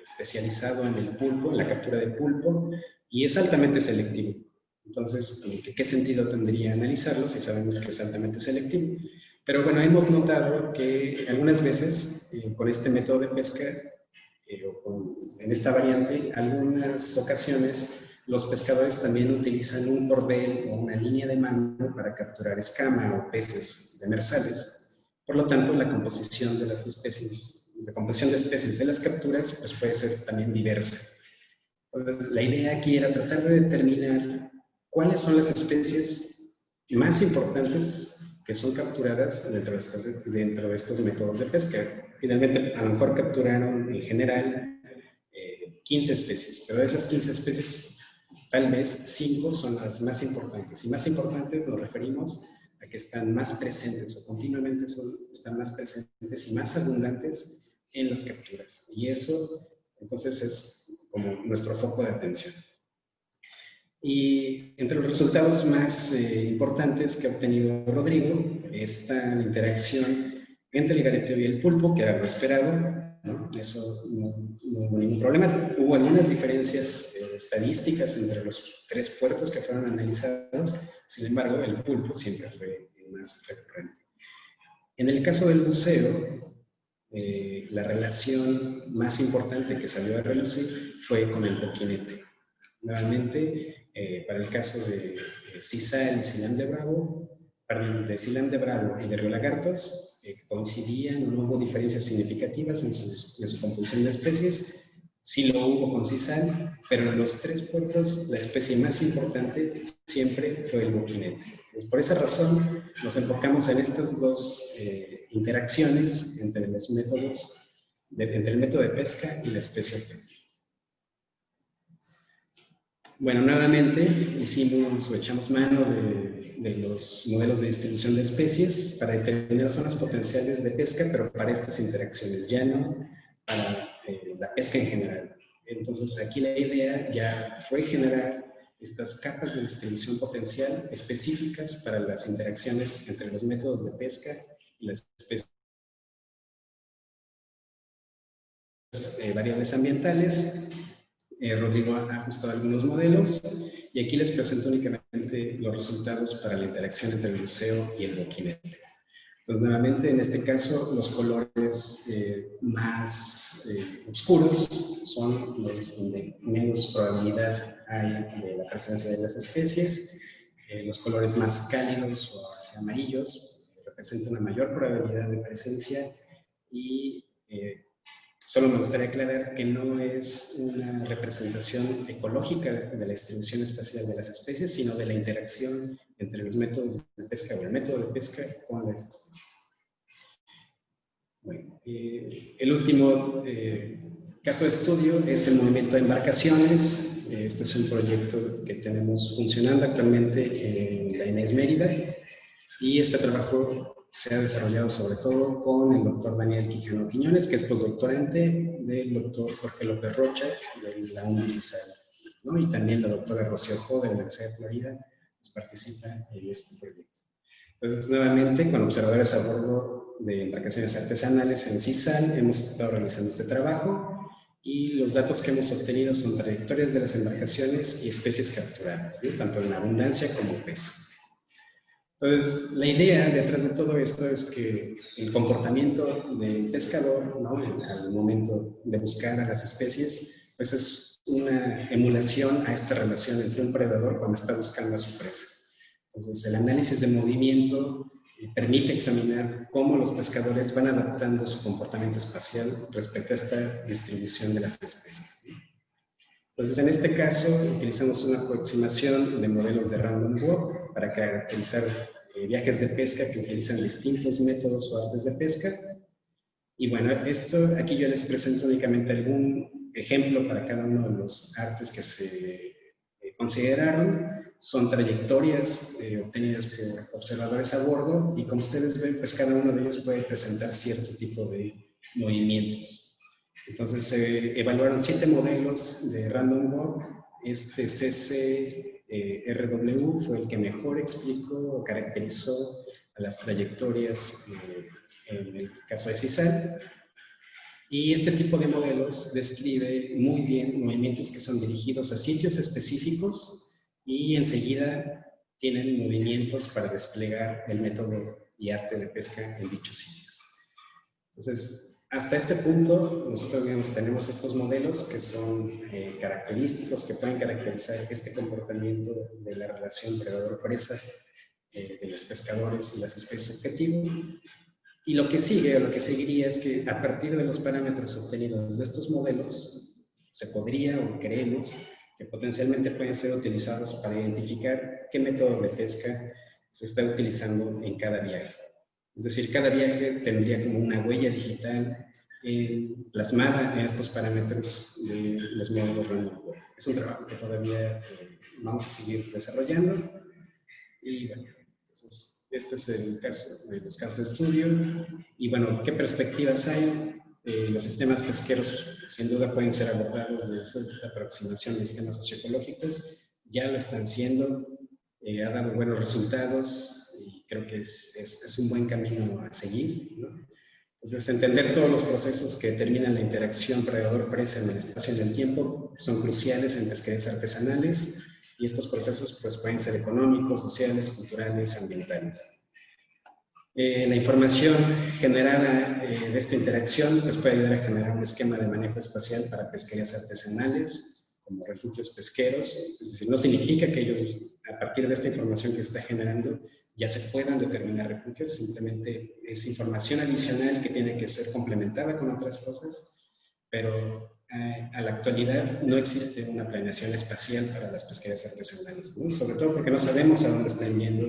especializado en el pulpo, en la captura de pulpo, y es altamente selectivo. Entonces, ¿qué sentido tendría analizarlo si sabemos que es altamente selectivo? Pero bueno, hemos notado que algunas veces con este método de pesca, en esta variante, algunas ocasiones los pescadores también utilizan un cordel o una línea de mano para capturar escama o peces demersales. Por lo tanto, la composición de las especies, de las capturas, pues puede ser también diversa. Entonces, la idea aquí era tratar de determinar cuáles son las especies más importantes que son capturadas dentro de estos métodos de pesca. Finalmente, a lo mejor capturaron en general 15 especies, pero de esas 15 especies, tal vez 5 son las más importantes. Y más importantes nos referimos a que están más presentes o continuamente están más presentes y más abundantes en las capturas. Y eso, entonces, es como nuestro foco de atención. Y entre los resultados más importantes que ha obtenido Rodrigo, esta interacción entre el gareteo y el pulpo, que era lo esperado, ¿no? Eso no hubo ningún problema. Hubo algunas diferencias estadísticas entre los 3 puertos que fueron analizados, sin embargo, el pulpo siempre fue el más recurrente. En el caso del buceo, la relación más importante que salió a relucir fue con el boquinete. Nuevamente, para el caso de Cizal y Silán de Bravo, perdón, de Silán de Bravo y de Río Lagartos, coincidían, no hubo diferencias significativas en su composición de especies. Sí lo hubo con Cizal, pero en los 3 puertos la especie más importante siempre fue el boquinete. Entonces, por esa razón nos enfocamos en estas 2 interacciones entre los métodos, entre el método de pesca y la especie objetivo. Bueno, nuevamente echamos mano de los modelos de distribución de especies para determinar zonas potenciales de pesca, pero para estas interacciones, ya no para la pesca en general. Entonces, aquí la idea ya fue generar estas capas de distribución potencial específicas para las interacciones entre los métodos de pesca y las especies variables ambientales. Rodrigo ha ajustado algunos modelos y aquí les presento únicamente los resultados para la interacción entre el buceo y el boquinete. Entonces, nuevamente, en este caso, los colores más oscuros son los donde menos probabilidad hay de la presencia de las especies. Los colores más cálidos o hacia amarillos representan una mayor probabilidad de presencia y solo me gustaría aclarar que no es una representación ecológica de la distribución espacial de las especies, sino de la interacción entre los métodos de pesca o el método de pesca con las especies. Bueno, el último caso de estudio es el movimiento de embarcaciones. Este es un proyecto que tenemos funcionando actualmente en la INES Mérida y este trabajo se ha desarrollado sobre todo con el doctor Daniel Quijano Quiñones, que es postdoctorante del doctor Jorge López Rocha de la UNICISAL, ¿no? Y también la doctora Rocío Jo de la Universidad de Florida pues, participa en este proyecto. Entonces, nuevamente, con observadores a bordo de embarcaciones artesanales en CISAL, hemos estado realizando este trabajo y los datos que hemos obtenido son trayectorias de las embarcaciones y especies capturadas, ¿no? Tanto en abundancia como peso. Entonces, la idea detrás de todo esto es que el comportamiento del pescador, ¿no? Al momento de buscar a las especies, pues es una emulación a esta relación entre un predador cuando está buscando a su presa. Entonces, el análisis de movimiento permite examinar cómo los pescadores van adaptando su comportamiento espacial respecto a esta distribución de las especies. Entonces, en este caso, utilizamos una aproximación de modelos de random walk para caracterizar viajes de pesca que utilizan distintos métodos o artes de pesca. Y bueno, esto aquí yo les presento únicamente algún ejemplo para cada uno de los artes que se consideraron. Son trayectorias obtenidas por observadores a bordo y como ustedes ven, pues cada uno de ellos puede presentar cierto tipo de movimientos. Entonces se evaluaron 7 modelos de random walk. Este CCRW fue el que mejor explicó o caracterizó a las trayectorias en el caso de CISAL. Y este tipo de modelos describe muy bien movimientos que son dirigidos a sitios específicos y enseguida tienen movimientos para desplegar el método y arte de pesca en dichos sitios. Entonces, hasta este punto, nosotros digamos, tenemos estos modelos que son característicos, que pueden caracterizar este comportamiento de la relación predador-presa de los pescadores y las especies objetivo. Y lo que sigue, o lo que seguiría, es que a partir de los parámetros obtenidos de estos modelos, se podría, o creemos, que potencialmente pueden ser utilizados para identificar qué método de pesca se está utilizando en cada viaje. Es decir, cada viaje tendría como una huella digital plasmada en estos parámetros de los modelos random walk. Es un trabajo que todavía vamos a seguir desarrollando. Y bueno, entonces, este es el caso de los casos de estudio. Y bueno, ¿qué perspectivas hay? Los sistemas pesqueros sin duda pueden ser abordados desde esta aproximación de sistemas socioecológicos. Ya lo están siendo, ha dado buenos resultados y creo que es un buen camino a seguir, ¿no? Entonces, entender todos los procesos que determinan la interacción predador-presa en el espacio y en el tiempo son cruciales en pesquerías artesanales y estos procesos pues, pueden ser económicos, sociales, culturales, ambientales. La información generada de esta interacción pues, puede ayudar a generar un esquema de manejo espacial para pesquerías artesanales como refugios pesqueros. Es decir, no significa que ellos, a partir de esta información que se está generando, ya se puedan determinar refugios, simplemente es información adicional que tiene que ser complementada con otras cosas, pero a la actualidad no existe una planeación espacial para las pesquerías artesanales, ¿no? Sobre todo porque no sabemos a dónde están yendo,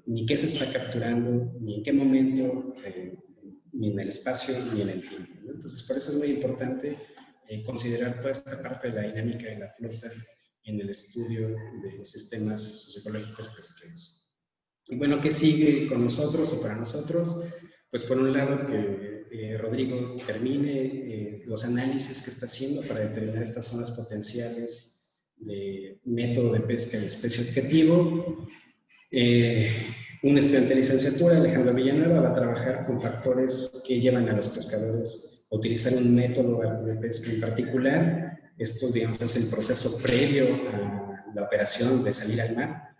ni qué se está capturando, ni en qué momento, ni en el espacio, ni en el tiempo, ¿no? Entonces, por eso es muy importante considerar toda esta parte de la dinámica de la flota en el estudio de los sistemas socioecológicos pesqueros. Y bueno, ¿qué sigue con nosotros o para nosotros? Pues por un lado que Rodrigo termine los análisis que está haciendo para determinar estas zonas potenciales de método de pesca y especie objetivo. Un estudiante de licenciatura, Alejandro Villanueva, va a trabajar con factores que llevan a los pescadores a utilizar un método de pesca en particular. Esto, digamos, es el proceso previo a la operación de salir al mar.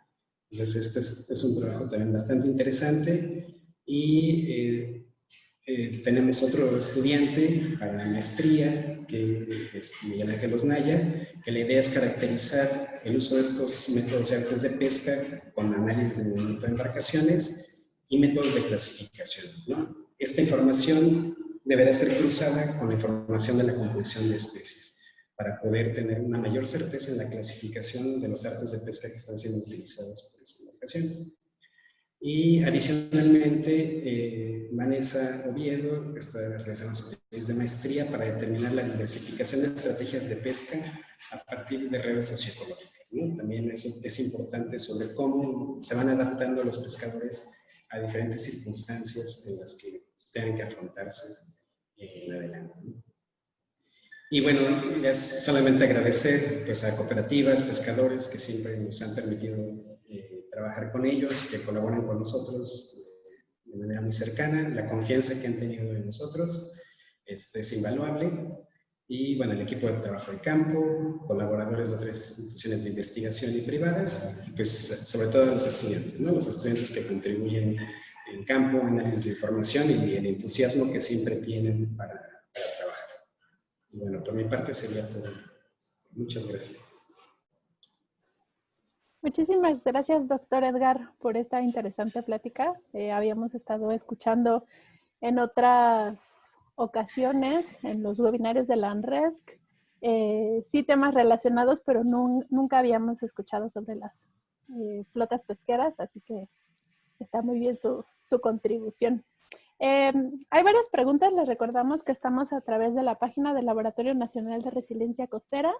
Entonces, este es un trabajo también bastante interesante. Y tenemos otro estudiante para la maestría, que es Miguel Ángel Osnaya, que la idea es caracterizar el uso de estos métodos y artes de pesca con análisis de movimiento de embarcaciones y métodos de clasificación, ¿no? Esta información deberá ser cruzada con la información de la composición de especies para poder tener una mayor certeza en la clasificación de los artes de pesca que están siendo utilizados por esas embarcaciones. Y adicionalmente, Vanessa Oviedo está realizando su tesis de maestría para determinar la diversificación de estrategias de pesca a partir de redes socioecológicas, ¿no? También eso es importante sobre cómo se van adaptando los pescadores a diferentes circunstancias en las que tengan que afrontarse en adelante, ¿no? Y bueno, ya solamente agradecer pues, a cooperativas, pescadores que siempre nos han permitido trabajar con ellos, que colaboran con nosotros de manera muy cercana. La confianza que han tenido en nosotros es invaluable. Y bueno, el equipo de trabajo de campo, colaboradores de otras instituciones de investigación y privadas, y pues sobre todo los estudiantes, ¿no? Los estudiantes que contribuyen en campo, análisis de información y el entusiasmo que siempre tienen para trabajar. Y bueno, por mi parte sería todo. Muchas gracias. Muchísimas gracias, doctor Edgar, por esta interesante plática. Habíamos estado escuchando en otras ocasiones, en los webinarios de la ANRESC, sí temas relacionados, pero nunca habíamos escuchado sobre las flotas pesqueras, así que está muy bien su contribución. Hay varias preguntas. Les recordamos que estamos a través de la página del Laboratorio Nacional de Resiliencia Costera,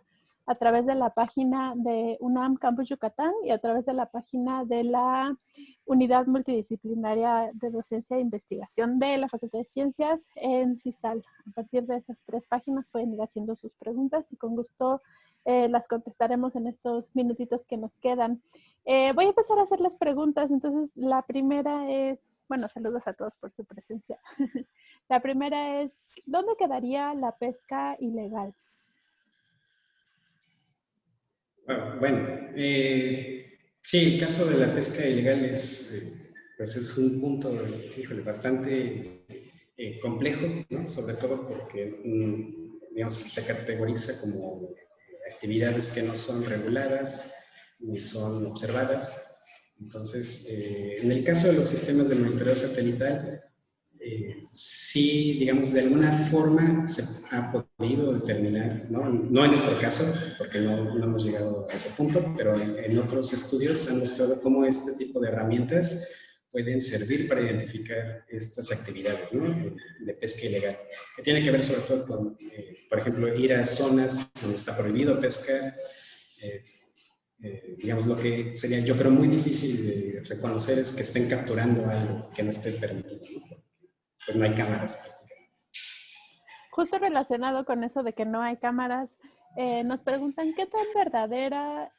a través de la página de UNAM Campus Yucatán y a través de la página de la Unidad Multidisciplinaria de Docencia e Investigación de la Facultad de Ciencias en CISAL. A partir de esas 3 páginas pueden ir haciendo sus preguntas y con gusto las contestaremos en estos minutitos que nos quedan. Voy a empezar a hacer las preguntas. Entonces, la primera es, bueno, saludos a todos por su presencia. La primera es, ¿dónde quedaría la pesca ilegal? Bueno, sí, el caso de la pesca ilegal pues es un punto, híjole, bastante complejo, ¿no? Sobre todo porque digamos, se categoriza como actividades que no son reguladas ni son observadas. Entonces, en el caso de los sistemas de monitoreo satelital, sí, digamos, de alguna forma se ha podido determinar, no en nuestro caso, porque no hemos llegado a ese punto, pero en otros estudios han mostrado cómo este tipo de herramientas pueden servir para identificar estas actividades, ¿no? De pesca ilegal, que tiene que ver sobre todo con, por ejemplo, ir a zonas donde está prohibido pescar. Digamos, lo que sería, yo creo, muy difícil de reconocer es que estén capturando algo que no esté permitido, ¿no? Pues no hay cámaras prácticamente. Justo relacionado con eso de que no hay cámaras, nos preguntan qué tan verdadera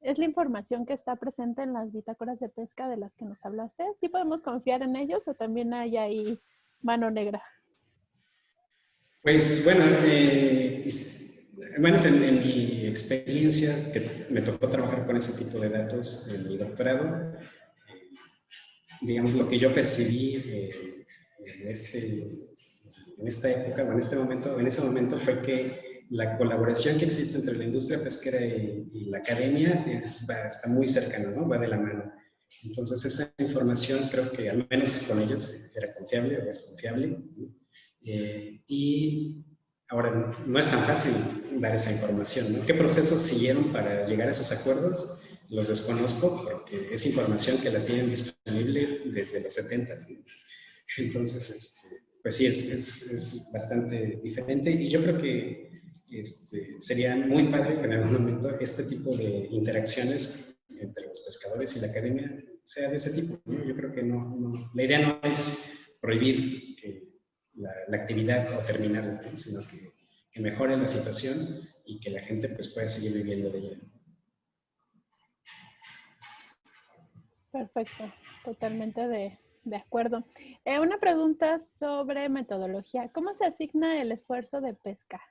es la información que está presente en las bitácoras de pesca de las que nos hablaste. ¿Sí podemos confiar en ellos o también hay ahí mano negra? Pues bueno, en mi experiencia, que me tocó trabajar con ese tipo de datos en mi doctorado, digamos, lo que yo percibí en esta época, o en ese momento fue que la colaboración que existe entre la industria pesquera y la academia está muy cercana, ¿no? Va de la mano. Entonces, esa información creo que al menos con ellos era confiable o es confiable. Y ahora, no es tan fácil dar esa información, ¿no? ¿Qué procesos siguieron para llegar a esos acuerdos? Los desconozco porque es información que la tienen disponible desde los 70s, ¿no? Entonces, pues sí, es bastante diferente y yo creo que sería muy padre que en algún momento este tipo de interacciones entre los pescadores y la academia sea de ese tipo, ¿no? Yo creo que la idea no es prohibir la actividad o terminarla, ¿no? Sino que mejore la situación y y que la gente pues pueda seguir viviendo de ella. Perfecto, totalmente de acuerdo. Una pregunta sobre metodología. ¿Cómo se asigna el esfuerzo de pesca?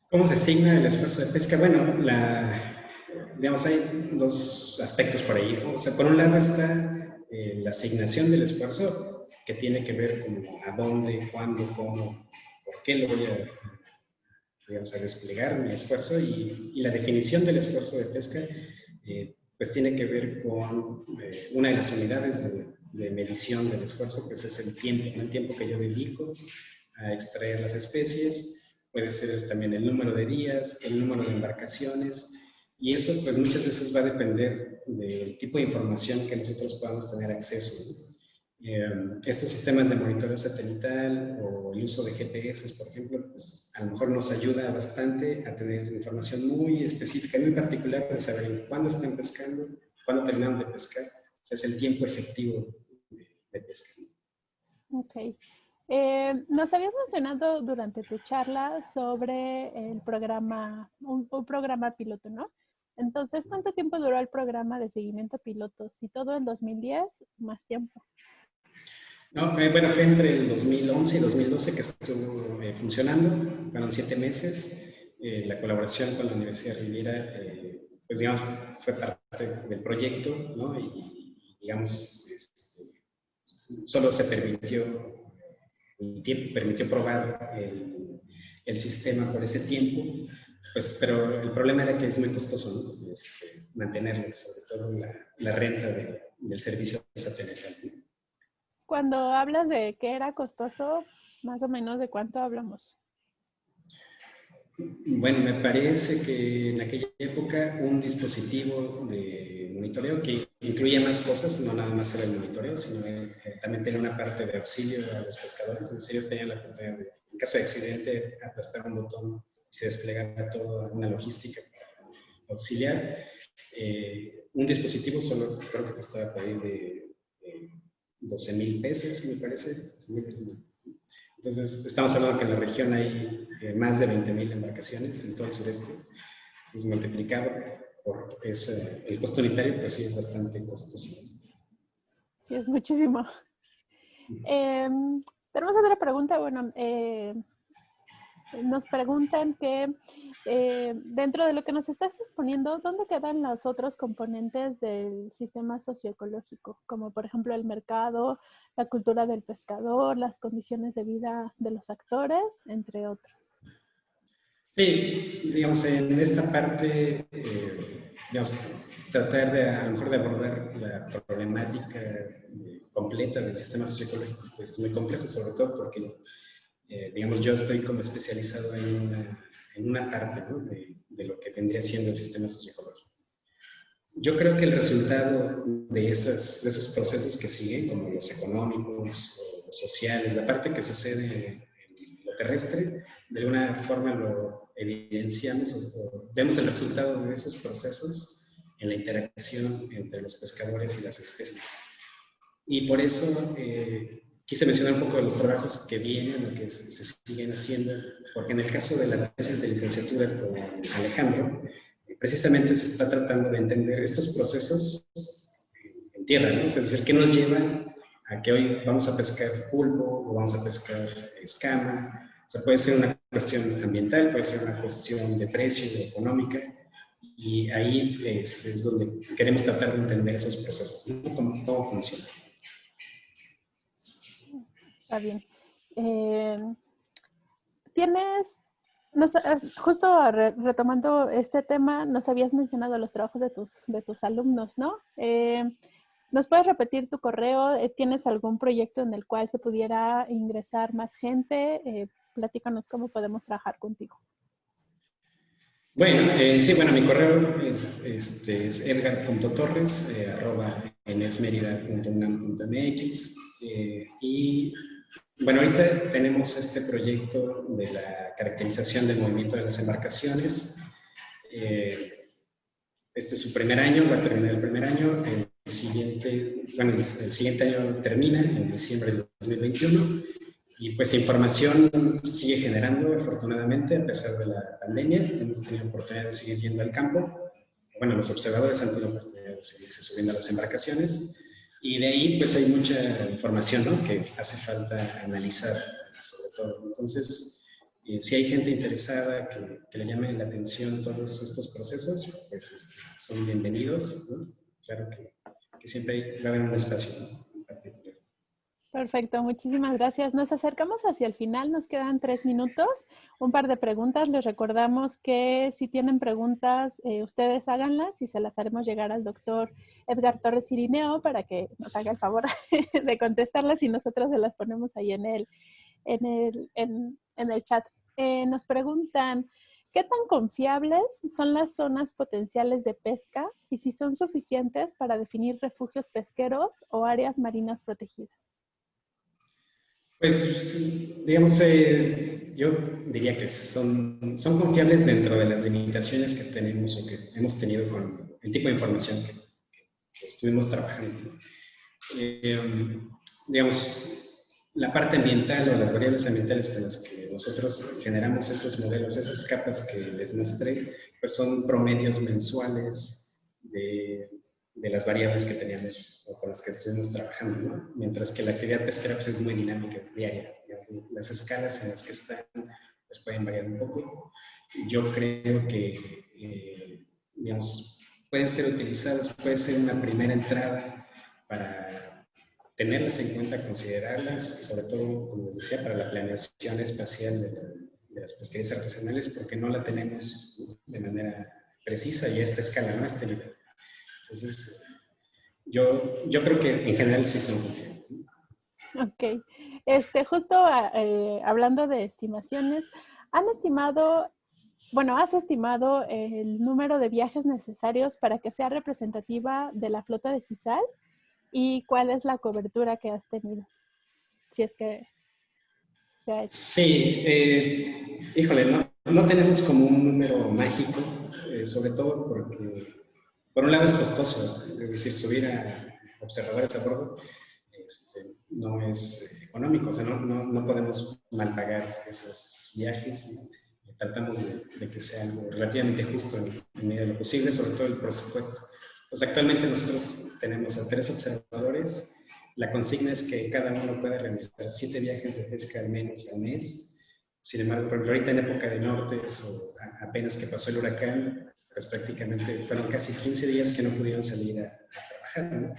¿Cómo se asigna el esfuerzo de pesca? Bueno, digamos, hay dos aspectos por ahí, ¿no? O sea, por un lado está la asignación del esfuerzo, que tiene que ver con a dónde, cuándo, cómo, por qué lo voy a, digamos, a desplegar mi esfuerzo, y la definición del esfuerzo de pesca, pues tiene que ver con una de las unidades de medición del esfuerzo, que es el tiempo, ¿no? El tiempo que yo dedico a extraer las especies. Puede ser también el número de días, el número de embarcaciones, y eso pues muchas veces va a depender del tipo de información que nosotros podamos tener acceso. Estos sistemas de monitoreo satelital o el uso de GPS, por ejemplo, pues a lo mejor nos ayuda bastante a tener información muy específica, muy particular para saber cuándo están pescando, cuándo terminaron de pescar. O sea, es el tiempo efectivo de pesca. Ok. Nos habías mencionado durante tu charla sobre el programa, un programa piloto, ¿no? Entonces, ¿cuánto tiempo duró el programa de seguimiento piloto? Si todo en 2010, más tiempo. No, bueno, fue entre el 2011 y 2012 que estuvo funcionando, fueron 7 meses. La colaboración con la Universidad Riviera, pues digamos, fue parte del proyecto, ¿no? Y digamos, solo se permitió el tiempo, permitió probar el sistema por ese tiempo, pues, pero el problema era que es muy costoso, ¿no? Mantenerlo, sobre todo la renta del servicio satelital. Cuando hablas de que era costoso, más o menos ¿de cuánto hablamos? Bueno, me parece que en aquella época un dispositivo de monitoreo que incluía más cosas, no nada más era el monitoreo, sino también tenía una parte de auxilio a los pescadores, es decir, ellos tenían la oportunidad de, en caso de accidente, aplastar un botón y se desplegaba toda una logística para auxiliar. Un dispositivo solo creo que costaba por ahí de 12,000 pesos, me parece. Entonces, estamos hablando que en la región hay más de 20,000 embarcaciones en todo el sureste. Entonces, multiplicado por el costo unitario, pues sí es bastante costoso. Sí, es muchísimo. Tenemos otra pregunta. Bueno, nos preguntan que dentro de lo que nos estás exponiendo, ¿dónde quedan los otros componentes del sistema socioecológico? Como por ejemplo el mercado, la cultura del pescador, las condiciones de vida de los actores, entre otros. Sí, digamos, en esta parte, digamos, tratar de, a lo mejor de abordar la problemática completa del sistema socioecológico, pues es muy complejo, sobre todo porque, digamos, yo estoy como especializado en una parte, ¿no? de lo que vendría siendo el sistema socioecológico. Yo creo que el resultado de esos procesos que siguen, como los económicos o los sociales, la parte que sucede en lo terrestre, de alguna forma lo evidenciamos o vemos el resultado de esos procesos en la interacción entre los pescadores y las especies. Y por eso quise mencionar un poco de los trabajos que vienen o que se siguen haciendo, porque en el caso de la tesis de licenciatura con Alejandro, precisamente se está tratando de entender estos procesos en tierra, ¿no? Es decir, ¿qué nos lleva a que hoy vamos a pescar pulpo o vamos a pescar escama? O sea, puede ser una cuestión ambiental, puede ser una cuestión de precio, de económica, y ahí es donde queremos tratar de entender esos procesos, ¿no? ¿Cómo funciona? Está bien. Justo retomando este tema, nos habías mencionado los trabajos de tus alumnos, ¿no? ¿Nos puedes repetir tu correo? ¿Tienes algún proyecto en el cual se pudiera ingresar más gente? Platícanos cómo podemos trabajar contigo. Bueno, sí, bueno, mi correo es edgar.torres @enesmerida.unam.mx y bueno, ahorita tenemos este proyecto de la caracterización del movimiento de las embarcaciones. Este es su primer año, va a terminar el primer año. El siguiente año termina en diciembre de 2021 y pues información se sigue generando, afortunadamente, a pesar de la pandemia. Hemos tenido la oportunidad de seguir yendo al campo. Bueno, los observadores han tenido la oportunidad de seguirse subiendo a las embarcaciones. Y de ahí, pues hay mucha información, ¿no?, que hace falta analizar, sobre todo. Entonces, si hay gente interesada que le llame la atención todos estos procesos, pues son bienvenidos, ¿no? Claro que siempre va a haber un espacio, ¿no?, en particular. Perfecto, muchísimas gracias. Nos acercamos hacia el final, nos quedan 3 minutos. Un par de preguntas. Les recordamos que si tienen preguntas, ustedes háganlas y se las haremos llegar al doctor Edgar Torres Irineo para que nos haga el favor de contestarlas y nosotros se las ponemos ahí en el chat. Nos preguntan, ¿qué tan confiables son las zonas potenciales de pesca y si son suficientes para definir refugios pesqueros o áreas marinas protegidas? Pues, digamos, yo diría que son confiables dentro de las limitaciones que tenemos o que hemos tenido con el tipo de información que estuvimos trabajando. Digamos, la parte ambiental o las variables ambientales con las que nosotros generamos esos modelos, esas capas que les mostré, pues son promedios mensuales de las variables que teníamos o con las que estuvimos trabajando, ¿no? Mientras que la actividad pesquera pues, es muy dinámica, es diaria. Digamos, las escalas en las que están pues, pueden variar un poco. Yo creo que, digamos, pueden ser utilizadas, puede ser una primera entrada para tenerlas en cuenta, considerarlas, sobre todo, como les decía, para la planeación espacial de las pesquerías artesanales, porque no la tenemos de manera precisa y a esta escala no está tenido. Entonces, yo creo que en general sí son confiables. Ok. Justo hablando de estimaciones, ¿han estimado, bueno, has estimado el número de viajes necesarios para que sea representativa de la flota de CISAL? ¿Y cuál es la cobertura que has tenido? Si es que se ha hecho. Sí, híjole, no tenemos como un número mágico, sobre todo porque, por un lado, es costoso, es decir, subir a observadores a bordo no es económico, o sea, no podemos mal pagar esos viajes. Tratamos de que sea algo relativamente justo en medida de lo posible, sobre todo el presupuesto. Pues actualmente nosotros tenemos a 3 observadores. La consigna es que cada uno pueda realizar 7 viajes de pesca al menos al mes. Sin embargo, por ejemplo, ahorita en época de nortes o apenas que pasó el huracán, pues prácticamente fueron casi 15 días que no pudieron salir a trabajar, ¿no?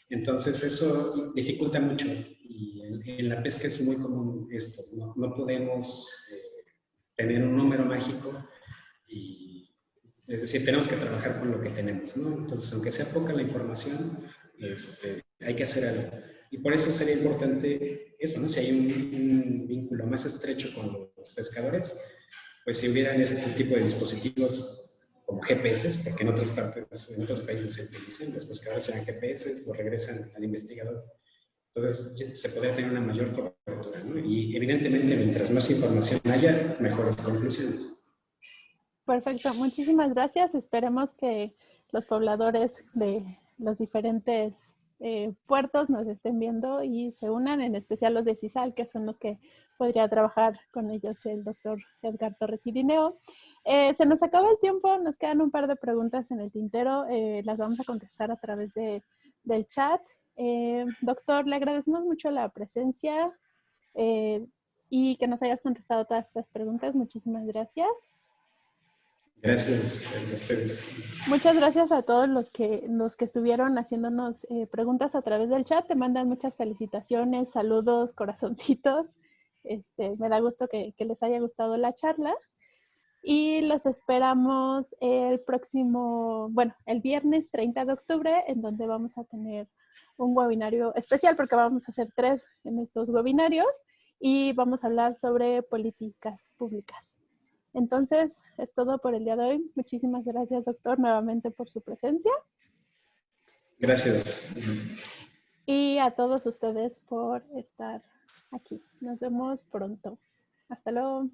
Entonces eso dificulta mucho y en la pesca es muy común esto, no podemos tener un número mágico y es decir, tenemos que trabajar con lo que tenemos, ¿no? Entonces, aunque sea poca la información, hay que hacer algo. Y por eso sería importante eso, ¿no? Si hay un vínculo más estrecho con los pescadores, pues si hubieran este tipo de dispositivos como GPS, porque en otras partes, en otros países se utilizan, los pescadores llevan GPS o regresan al investigador. Entonces, se podría tener una mayor cobertura, ¿no? Y evidentemente, mientras más información haya, mejores conclusiones. Perfecto, muchísimas gracias. Esperemos que los pobladores de los diferentes puertos nos estén viendo y se unan, en especial los de CISAL, que son los que podría trabajar con ellos el doctor Edgar Torres Irineo. Se nos acaba el tiempo, nos quedan un par de preguntas en el tintero, las vamos a contestar a través del chat. Doctor, le agradecemos mucho la presencia y que nos hayas contestado todas estas preguntas. Muchísimas gracias. Gracias a ustedes. Muchas gracias a todos los que estuvieron haciéndonos preguntas a través del chat. Te mandan muchas felicitaciones, saludos, corazoncitos. Me da gusto que les haya gustado la charla. Y los esperamos el próximo, bueno, el viernes 30 de octubre, en donde vamos a tener un webinario especial, porque vamos a hacer 3 en estos webinarios y vamos a hablar sobre políticas públicas. Entonces, es todo por el día de hoy. Muchísimas gracias, doctor, nuevamente por su presencia. Gracias. Y a todos ustedes por estar aquí. Nos vemos pronto. Hasta luego.